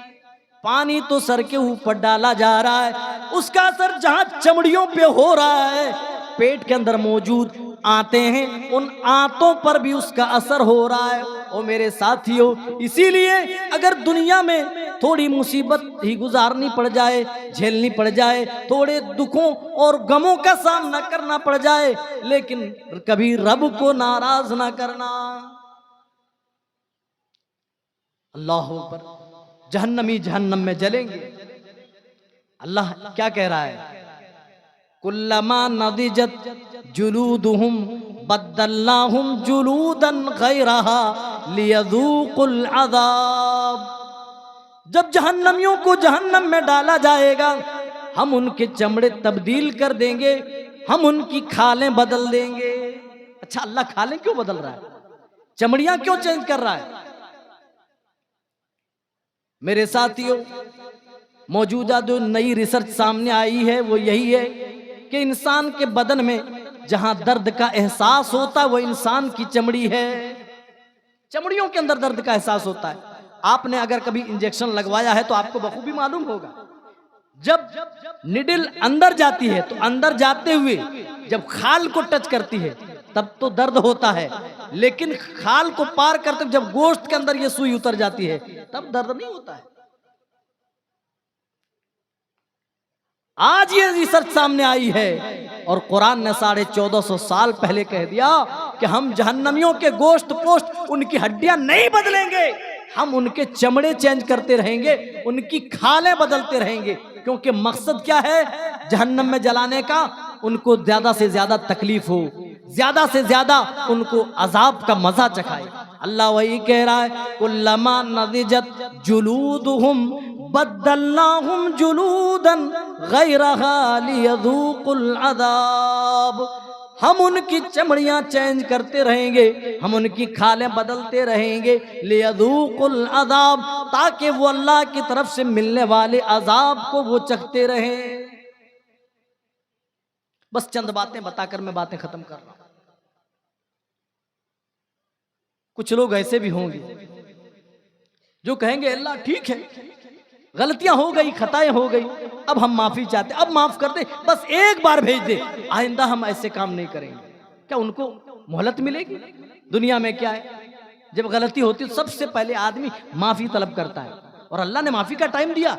पानी तो सर के ऊपर डाला जा रहा है, उसका असर जहां चमड़ियों पे हो रहा है, पेट के अंदर मौजूद आते हैं, उन आंतों पर भी उसका असर हो रहा है। ओ मेरे साथियों, इसीलिए अगर दुनिया में थोड़ी मुसीबत ही गुजारनी पड़ जाए, झेलनी पड़ जाए, थोड़े दुखों और गमों का सामना करना पड़ जाए, लेकिन कभी रब को नाराज ना करना। अल्लाह अकबर। जहन्नमी जहन्नम में जलेंगे। अल्लाह क्या कह रहा है? कुल्लमा नदिजत जुलूदुहुम बद्दलनाहुम जुलूदन गैरहा लियज़ूकुल अज़ाब। जब जहन्नमियों को जहन्नम में डाला जाएगा, हम उनके चमड़े तब्दील कर देंगे, हम उनकी खालें बदल देंगे। अच्छा, अल्लाह खालें क्यों बदल रहा है? चमड़ियां क्यों चेंज कर रहा है? मेरे साथियों, मौजूदा जो नई रिसर्च सामने आई है वो यही है कि इंसान के बदन में जहां दर्द का एहसास होता है वो इंसान की चमड़ी है। चमड़ियों के अंदर दर्द का एहसास होता है। आपने अगर कभी इंजेक्शन लगवाया है तो आपको बखूबी मालूम होगा, जब निडल अंदर जाती है तो अंदर जाते हुए जब खाल को टच करती है तब तो दर्द होता है, लेकिन खाल को पार करते जब गोश्त के अंदर ये सुई उतर जाती है तब दर्द नहीं होता है। आज ये रिसर्च सामने आई है और कुरान ने 1450 साल पहले कह दिया कि हम जहन्नमियों के गोश्त पोस्ट उनकी हड्डियां नहीं बदलेंगे, हम उनके चमड़े चेंज करते रहेंगे, उनकी खालें बदलते रहेंगे। क्योंकि मकसद क्या है जहन्नम में जलाने का? उनको ज्यादा से ज्यादा तकलीफ हो, ज्यादा से ज्यादा उनको अजाब का मजा चखाए। अल्लाह वही कह रहा है, कुल्लमा नदिजत जुलूदुहुम बद्दलनाहुम जुलूदन गैरहा लियज़ूकुल अज़ाब। हम उनकी चमड़ियां चेंज करते रहेंगे, हम उनकी खालें बदलते रहेंगे, लियज़ूकुल अज़ाब, ताकि वो अल्लाह की तरफ से मिलने वाले अजाब को वो चखते रहें। बस चंद बातें बताकर मैं बातें खत्म कर रहा हूं। कुछ लोग ऐसे भी होंगे जो कहेंगे अल्लाह ठीक है, गलतियां हो गई, खताएं हो गई, अब हम माफी चाहते, अब माफ कर दे, बस एक बार भेज दे, आइंदा हम ऐसे काम नहीं करेंगे। क्या उनको मोहलत मिलेगी? दुनिया में क्या है, जब गलती होती है सबसे पहले आदमी माफी तलब करता है, और अल्लाह ने माफी का टाइम दिया।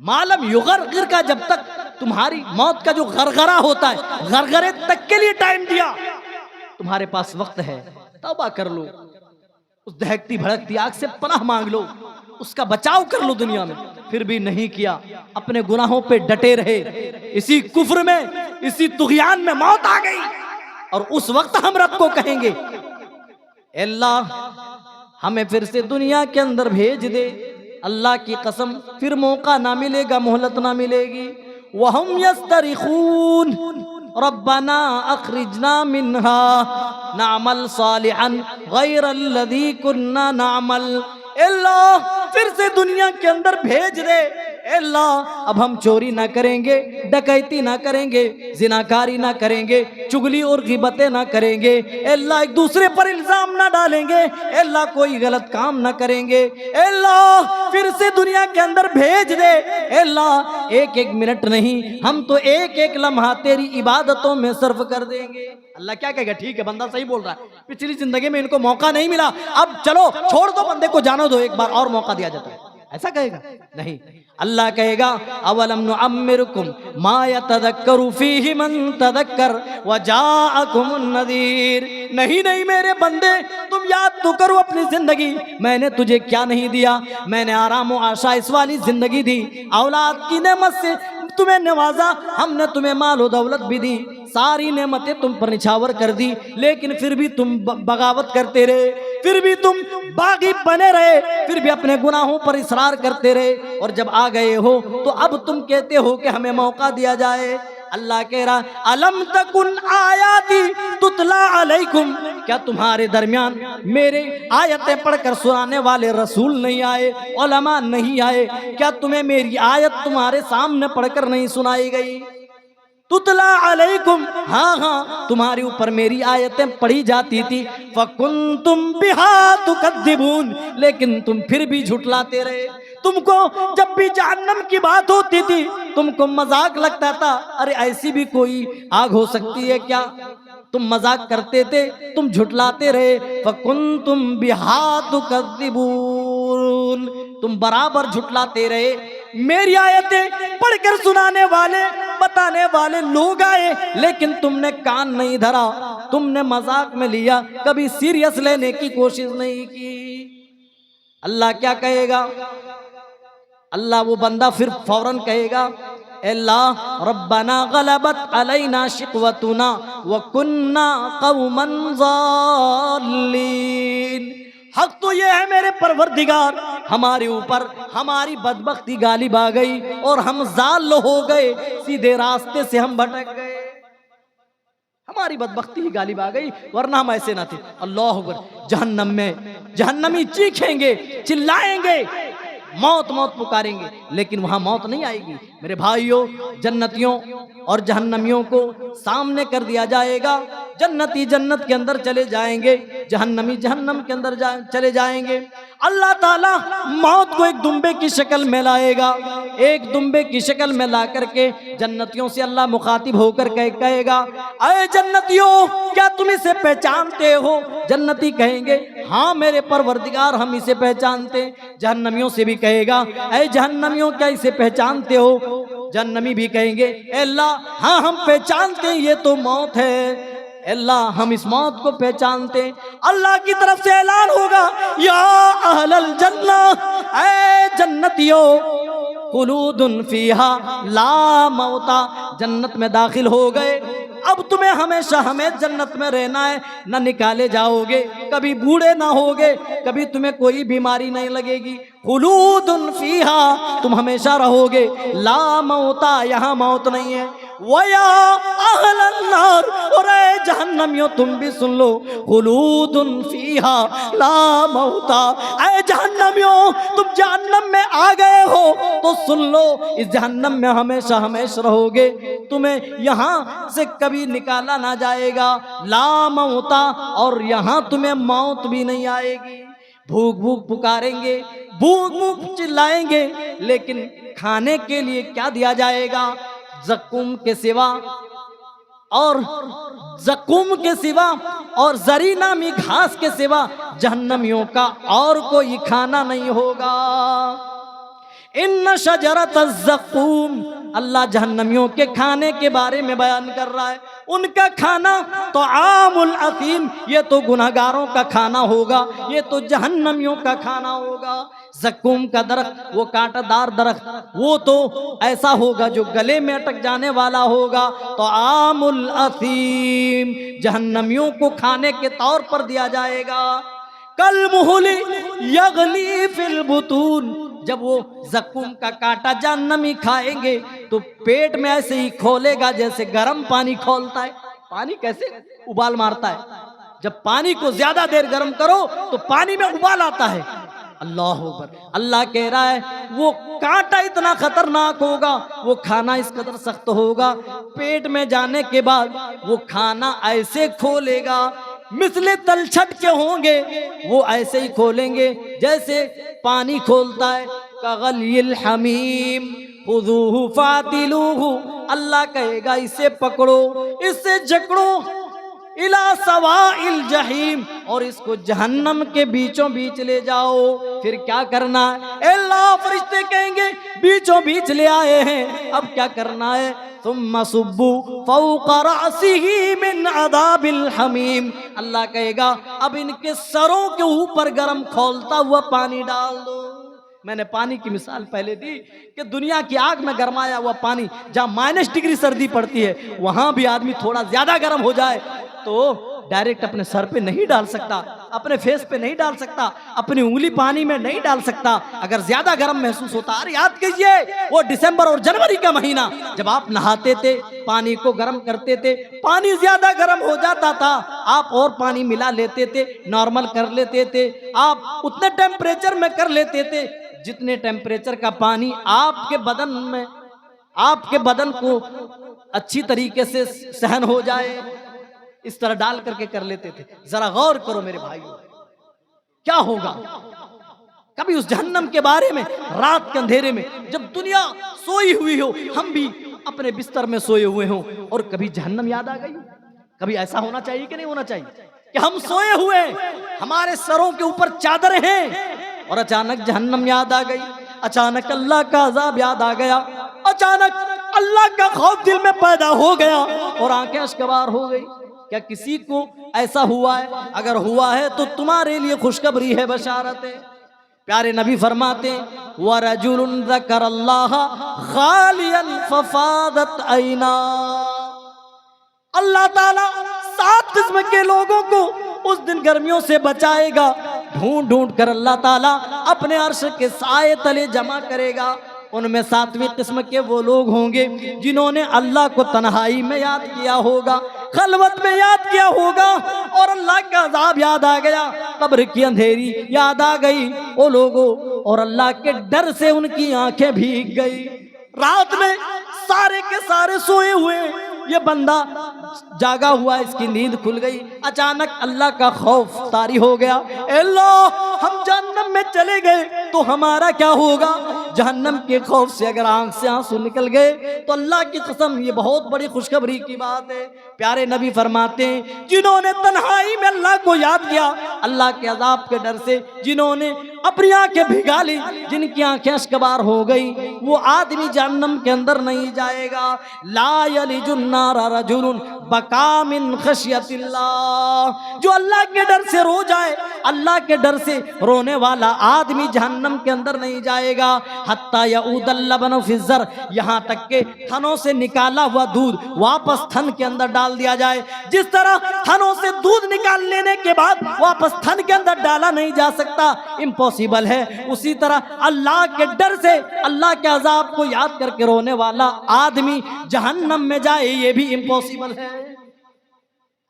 मालम युगरगिर का, जब तक तुम्हारी मौत का जो गरगरा होता है, गरगरे तक के लिए टाइम दिया, तुम्हारे पास वक्त है, तौबा कर लो, उस दहकती भड़कती आग से पनाह मांग लो, उसका बचाव कर लो दुनिया में। फिर भी नहीं किया, अपने गुनाहों पे डटे रहे, इसी कुफ्र में, इसी तुग़यान में मौत आ गई, और उस वक्त हम रब को कहेंगे अल्लाह हमें फिर से दुनिया के अंदर भेज दे। अल्लाह की कसम फिर मौका ना मिलेगा, मोहलत ना मिलेगी। वहम यस्तरिखून रब्बना अखरिजना मिन्हा नामल सालिहन गैरल्लज़ी कुन्ना नामल। अल्लाह फिर से दुनिया के अंदर भेज दे, अल्लाह अब हम चोरी ना करेंगे, डकैती ना करेंगे, जिनाकारी ना करेंगे, चुगली और गिबतें ना करेंगे, अल्लाह एक दूसरे पर इल्जाम ना डालेंगे, अल्लाह कोई गलत काम ना करेंगे। अल्लाह फिर से दुनिया के अंदर भेज दे, अल्लाह एक एक मिनट नहीं, हम तो एक एक लम्हा तेरी इबादतों में सर्फ कर देंगे। अल्लाह क्या कहेगा? ठीक है, बंदा सही बोल रहा है, पिछली जिंदगी में इनको मौका नहीं मिला, अब चलो छोड़ दो, बंदे को जानो दो, एक बार और मौका दिया जाता है। ऐसा कहेगा? नहीं, अल्लाह कहेगा अवलम नुअम्मिरकुम मा यतज़क्करु फीहि मन तज़क्कर व जाअकुमुन नज़ीर। नहीं नहीं मेरे बंदे, तुम याद तो करो अपनी जिंदगी, मैंने तुझे क्या नहीं दिया, मैंने आराम व आशाइश वाली जिंदगी दी, औलाद की नेमत से तुम्हें नवाजा, हमने तुम्हें माल और दौलत भी दी, सारी नेमतें तुम पर निछावर कर दी, लेकिन फिर भी तुम बगावत करते रहे, फिर भी तुम बागी बने रहे, फिर भी अपने गुनाहों पर इसरार करते रहे, और जब आ गए हो तो अब तुम कहते हो कि हमें मौका दिया जाए। अल्लाह कह रहा अलम तकुन आयाती तुतला अलैकुम, क्या तुम्हारे दरमियान मेरे आयतें पढ़कर सुनाने वाले रसूल नहीं आए, उलमा नहीं आए? क्या तुम्हें मेरी आयत तुम्हारे सामने पढ़कर नहीं सुनाई गई? तुतला अलैकुम, हाँ हाँ तुम्हारे ऊपर मेरी आयतें पढ़ी जाती थी। फकुंतुम बिहा तुकद्दिबून, लेकिन तुम फिर भी झुटलाते रहे। तुमको जब भी जहन्नम की बात होती थी तुमको मजाक लगता था, अरे ऐसी भी कोई आग हो सकती है क्या? तुम मजाक करते थे, तुम झुटलाते रहे। फकुंतुम बिहा तुकद्दिबून, तुम बराबर झुटलाते रहे। मेरी आयतें पढ़कर सुनाने वाले बताने वाले लोग आए, लेकिन तुमने कान नहीं धरा, तुमने मजाक में लिया, कभी सीरियस लेने की कोशिश नहीं की। अल्लाह क्या कहेगा? अल्लाह वो बंदा फिर फौरन कहेगा अल्लाह रब्बना गलबत अलैना शिकवतुना व कुन्ना कौमन ज़ालिमीन। हक तो ये है मेरे परवरदिगार, हमारे ऊपर हमारी बदबख्ती गालिब आ गई और हम जाल हो गए, सीधे रास्ते से हम भटक गए, हमारी बदबख्ती ही गालिब आ गई, वरना हम ऐसे ना थे। अल्लाह अकबर। जहन्नम में जहन्नमी चीखेंगे, चिल्लाएंगे, मौत मौत पुकारेंगे, लेकिन वहां मौत नहीं आएगी। मेरे भाइयों, जन्नतियों और जहन्नमियों को सामने कर दिया जाएगा। जन्नती जन्नत के अंदर चले जाएंगे, जहन्नमी जहन्नम के अंदर चले जाएंगे। अल्लाह ताला मौत को एक दुम्बे की शक्ल में लाएगा, एक दुम्बे की शक्ल में ला करके जन्नतियों से अल्लाह मुखातिब होकर कहेगा अरे जन्नतियों, क्या तुम इसे पहचानते हो? जन्नती कहेंगे हाँ मेरे परवरदिगार, हम इसे पहचानते। जहन्नमियों से भी कहेगा अरे जहन्नमियों, क्या इसे पहचानते हो? जहन्नमी भी कहेंगे अल्लाह हाँ हम पहचानते हैं, ये तो मौत है, अल्लाह हम इस मौत को पहचानते। अल्लाह की तरफ से ऐलान होगा या अहलल जन्ना, ऐ जन्नतियों, खुलूदुन फीहा ला मौता, जन्नत में दाखिल हो गए, अब तुम्हें हमेशा हमें जन्नत में रहना है, ना निकाले जाओगे, कभी बूढ़े ना होगे, कभी तुम्हें कोई बीमारी नहीं लगेगी। खुलूदुन फीहा, तुम हमेशा रहोगे, ला मौता, यहाँ मौत नहीं है। वया अहलन नार, और ऐ जहन्नमियों तुम भी सुन लो, खुलूदुन फीहा ला मौता, ऐ जहन्नमियों तुम जहन्नम में आ गए हो तो सुन लो, इस जहन्नम में हमेशा हमेशा रहोगे, तुम्हें यहाँ से कभी निकाला ना जाएगा, ला मौता, और यहाँ तुम्हें मौत भी नहीं आएगी। भूख भूख पुकारेंगे, भूख भूख चिल्लाएंगे, लेकिन खाने के लिए क्या दिया जाएगा? ज़क़ूम के सिवा और ज़क़ूम के सिवा और जरी नामी घास के सिवा जहन्नमियों का और कोई खाना नहीं होगा। इन्न शजरत ज़क़ूम, अल्लाह जहन्नमियों के खाने के बारे में बयान कर रहा है। उनका खाना तो आमुल असीम, ये तो गुनहगारों का खाना होगा, ये तो जहन्नमियों का खाना होगा। ज़क़ूम का दरख्त, वो कांटादार दरख्त, वो तो ऐसा होगा जो गले में अटक जाने वाला होगा। तो आमुल असीम जहन्नमियों को खाने के तौर पर दिया जाएगा। कल मुहली यगली फिल बुतून, जब वो ज़क़ूम का कांटा जहन्नमी खाएंगे तो पेट में ऐसे ही खोलेगा जैसे गर्म पानी खोलता है। पानी कैसे उबाल मारता है, जब पानी को ज्यादा देर गर्म करो तो पानी में उबाल आता है। अल्लाह अकबर। अल्लाह कह रहा है वो कांटा इतना खतरनाक होगा, वो खाना इस कदर सख्त होगा, पेट में जाने के बाद वो खाना ऐसे खोलेगा, मिसले तलछट के होंगे, वो ऐसे ही खोलेंगे जैसे पानी खोलता है। कगलिल हमीम खुदूहु फातिलूहु, अल्लाह कहेगा इसे पकड़ो, इससे जकड़ो, इला सवाइल जहीम, और इसको जहन्नम के बीचों बीच ले जाओ। फिर क्या करना है? अल्लाह फरिश्ते कहेंगे बीचों बीच ले आए हैं, अब क्या करना है? सुम्मा सुब्बू फौqa रअसिही मिन अदाबिल हमीम, अल्लाह कहेगा अब इनके सरों के ऊपर गर्म खौलता हुआ पानी डाल दो। मैंने पानी की मिसाल पहले दी कि दुनिया की आग में गरमाया हुआ पानी, जहाँ -डिग्री सर्दी पड़ती है, वहां भी आदमी थोड़ा ज्यादा गर्म हो जाए तो डायरेक्ट अपने सर पे नहीं डाल सकता, अपने फेस पे नहीं डाल सकता, अपनी उंगली पानी में नहीं डाल सकता। अगर ज्यादा गर्म महसूस होता, अरे याद कीजिए वो दिसंबर और जनवरी का महीना जब आप नहाते थे, पानी को गर्म करते थे, पानी ज्यादा गर्म हो जाता था, आप और पानी मिला लेते थे, नॉर्मल कर लेते थे, आप उतने टेम्परेचर में कर लेते थे जितने टेम्परेचर का पानी आपके बदन में, आपके बदन को अच्छी तरीके से सहन हो जाए, इस तरह डाल करके कर लेते थे। जरा गौर करो मेरे भाइयों, क्या होगा कभी उस जहन्नम के बारे में, रात के अंधेरे में जब दुनिया सोई हुई हो, हम भी अपने बिस्तर में सोए हुए हों और कभी जहन्नम याद आ गई। कभी ऐसा होना चाहिए कि नहीं होना चाहिए कि हम सोए हुए, हमारे सरों के ऊपर चादर हैं और अचानक जहन्नम याद आ गई, अचानक अल्लाह का अजाब याद आ गया, अचानक अल्लाह का खौफ दिल में पैदा हो गया और आंखें अश्कबार हो गई। क्या किसी को ऐसा हुआ है? अगर हुआ है तो तुम्हारे लिए खुशखबरी है, बशारत है। प्यारे नबी फरमाते वरजुलुन ज़करल्लाह खालियन फफादत ऐना, अल्लाह ताला 7 किस्म के लोगों को उस दिन गर्मियों से बचाएगा। ढूंढ ढूंढ कर अल्लाह ताला अपने अर्श के साए तले जमा करेगा। उनमें 7वीं किस्म के वो लोग होंगे जिन्होंने अल्लाह को तन्हाई में याद किया होगा, खलवत में याद किया होगा और अल्लाह का अजाब याद आ गया, कब्र की अंधेरी याद आ गई वो लोगों, और अल्लाह के डर से उनकी आंखें भीग गई। रात में सारे के सारे सोए हुए, ये बंदा जागा हुआ, इसकी नींद खुल गई, अचानक अल्लाह का खौफ तारी हो गया। अल्लाह हम जहन्नम में चले गए तो हमारा क्या होगा? जहन्नम के खौफ से अगर आंख से आंसू निकल गए तो अल्लाह की कसम ये बहुत बड़ी खुशखबरी की बात है। प्यारे नबी फरमाते हैं जिन्होंने तन्हाई में अल्लाह को याद किया, अल्लाह के अजाब के डर से जिन्होंने अपनी आंखें भिगा ली, जिनकी आंखें अश्कबार हो गई, वो आदमी जहन्नम के अंदर नहीं जाएगा। ला यलिजुन नारा रजुलुन बका मिन खशियतिल्लाह, जो अल्लाह के डर से रो जाए, अल्लाह के डर से रोने वाला आदमी जहन्नम के अंदर नहीं जाएगा। हत्ता यऊदल लबन फी ज़र, यहाँ तक के थनों से निकाला हुआ दूध वापस थन के अंदर डाल दिया जाए। जिस तरह थनों से दूध निकाल लेने के बाद वापस थन के अंदर डाला नहीं जा सकता, इम्पॉसिबल है, उसी तरह अल्लाह के डर से अल्लाह के अजाब को याद करके रोने वाला आदमी जहन्नम में जाए, ये भी इम्पॉसिबल है।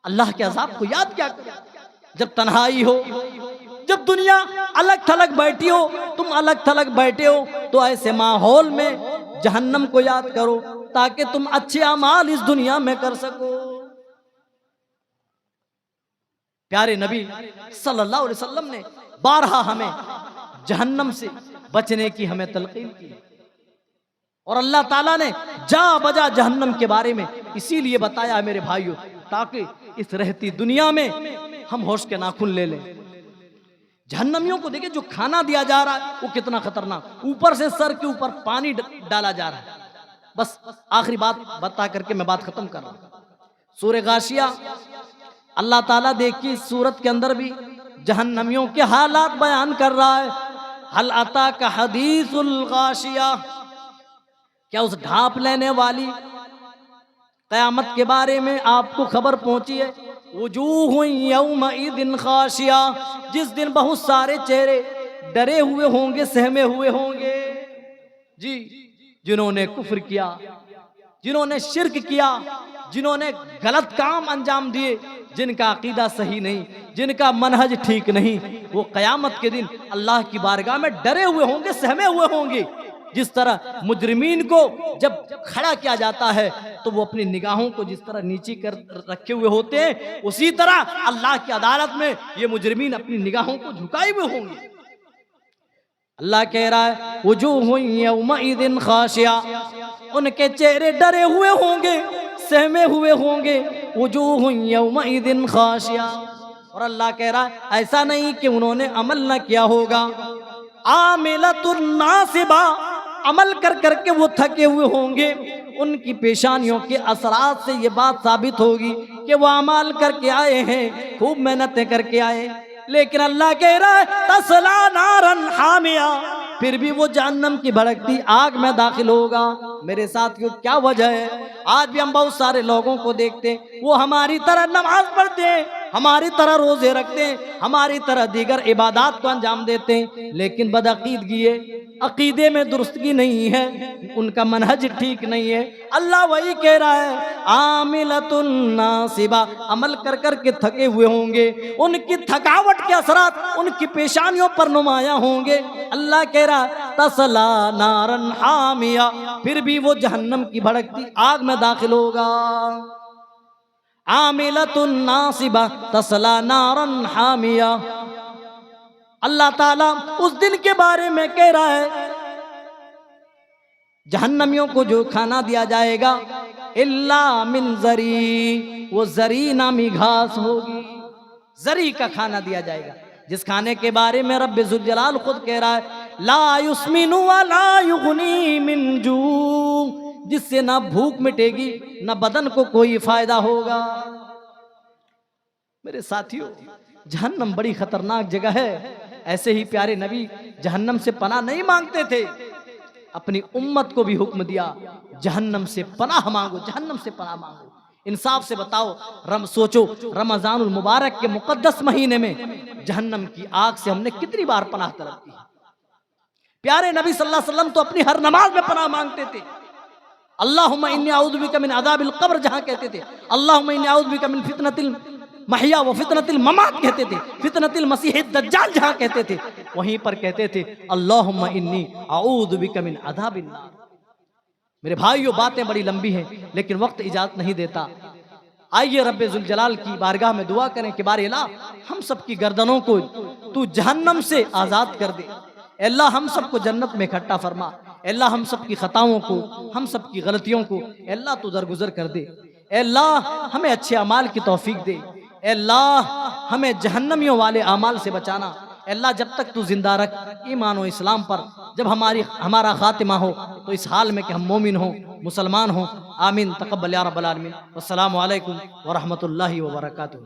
अल्लाह के अजाब को याद क्या करे जब तन्हाई हो, जब दुनिया अलग थलग बैठी हो, तुम अलग थलग बैठे हो, तो ऐसे माहौल में जहन्नम को याद करो ताकि तुम अच्छे अमाल इस दुनिया में कर सको। प्यारे नबी सल्लल्लाहु अलैहि वसल्लम ने बारहा हमें जहन्नम से बचने की हमें तलकीन की, और अल्लाह ताला ने जा बजा जहन्नम के बारे में इसीलिए बताया है मेरे भाइयों, ताकि इस रहती दुनिया में हम होश के नाखून ले लें। जहन्नमियों को देखिए, जो खाना दिया जा रहा है वो कितना खतरनाक, ऊपर से सर के ऊपर पानी डाला जा रहा है। बस आखिरी बात बता करके मैं बात खत्म कर रहा हूं। सूरह गाशिया, अल्लाह ताला देखिए सूरत के अंदर भी जहन्नमियों के हालात बयान कर रहा है। हल अता का हदीसुल गाशिया, क्या उस ढांप लेने वाली कयामत के बारे में आपको खबर पहुंची है? वजूह यौमइदिन खाशिया, जिस दिन बहुत सारे चेहरे डरे हुए होंगे, सहमे हुए होंगे जी, जिन्होंने कुफ्र किया, जिन्होंने शिर्क किया, जिन्होंने गलत काम अंजाम दिए, जिनका अकीदा सही नहीं, जिनका मनहज ठीक नहीं, वो कयामत के दिन अल्लाह की बारगाह में डरे हुए होंगे, सहमे हुए होंगे। जिस तरह मुजरिमीन को जब खड़ा किया जाता है तो वो अपनी निगाहों को जिस तरह नीचे कर रखे हुए होते हैं, उसी तरह अल्लाह की अदालत में ये मुजरिमीन अपनी निगाहों को झुकाए हुए होंगे। अल्लाह कह रहा है वजूह यौमइदिन खाशिया, उनके चेहरे डरे हुए होंगे, सहमे हुए होंगे। वजूह यौमइदिन खाशिया, और अल्लाह कह रहा है ऐसा नहीं कि उन्होंने अमल न किया होगा। आमिलतुन नासिबा, अमल कर करके वो थके हुए होंगे, उनकी पेशानियों के असरात से ये बात साबित होगी कि वो अमल करके आए हैं, खूब मेहनतें करके आए। लेकिन अल्लाह कह रहा है तसला नारन हामिया, फिर भी वो जहन्नम की भड़कती आग में दाखिल होगा। मेरे साथियों क्या वजह है? आज भी हम बहुत सारे लोगों को देखते हैं, वो हमारी तरह नमाज पढ़ते हैं, हमारी तरह रोजे रखते हैं, हमारी तरह दीगर इबादत को अंजाम देते हैं, लेकिन बदअकीदगी है, अकीदे में दुरुस्तगी नहीं है, उनका मनहज ठीक नहीं है। अल्लाह वही कह रहा है, आमिलतुन नासिबा, अमल कर कर के थके हुए होंगे, उनकी थकावट के असरात उनकी पेशानियों पर नुमाया होंगे। अल्लाह कह रहा तसला नारन हामिया, फिर भी वो जहन्नम की भड़कती आग में दाखिल होगा। आमिलतुन नासिबा तसला नारन हामिया। अल्लाह ताला उस दिन के बारे में कह रहा है, जहन्नमियों को जो खाना दिया जाएगा, इल्ला मिन जरी, वो जरी नामी घास होगी, जरी का खाना दिया जाएगा, जिस खाने के बारे में रब्बे जुल जलाल खुद कह रहा है, ला युस्मिनु व ला युगनी मिन जू, जिससे ना भूख मिटेगी ना बदन को कोई फायदा होगा। मेरे साथियों, जहन्नम बड़ी खतरनाक जगह है। ऐसे ही प्यारे नबी जहन्नम से पनाह नहीं मांगते थे, अपनी उम्मत को भी हुक्म दिया, जहन्नम से पनाह मांगो, जहन्नम से पनाह मांगो। इंसाफ से बताओ, सोचो, रमजानुल मुबारक के मुकद्दस महीने में जहन्नम की आग से हमने कितनी बार पनाह तलब की। प्यारे नबी सल्लल्लाहु अलैहि वसल्लम तो अपनी हर नमाज में पनाह मांगते थे। अल्लाहुम्मा इन्नी अऊज़ु बिका मिन अज़ाबिल क़ब्र जहां कहते थे, अल्लाहुम्मा इन्नी अऊज़ु बिका मिन फितनतिल महिया व फितनतिल ममात कहते थे, फितनतिल मसीह दज्जाल जहां कहते थे, वहीं पर कहते थे अल्लाहुम्मा इन्नी अऊज़ु बिका मिन अज़ाबिन नार। मेरे भाइयों, बातें बड़ी लंबी हैं, लेकिन वक्त इजाजत नहीं देता। आइए रब्बे जुल जलाल की बारगाह में दुआ करें कि बारे अल्लाह, हम सब की गर्दनों को तू जहन्नम से आजाद कर दे। अल्लाह हम सबको जन्नत में इकट्ठा फरमा। अल्लाह हम सब की खताओं को, हम सब की गलतियों को अल्लाह तू दरगुजर कर दे। अल्लाह हमें अच्छे अमाल की तौफीक दे। अल्लाह हमें जहन्नमियों वाले अमाल से बचाना। अल्लाह जब तक तू जिंदा रख ईमान और इस्लाम पर, जब हमारा खातिमा हो तो इस हाल में कि हम मोमिन हो, मुसलमान हो। आमीन तक़ब्बल या रब्बल आलमीन। अस्सलामु अलैकुम व रहमतुल्लाहि व बरकातुहू।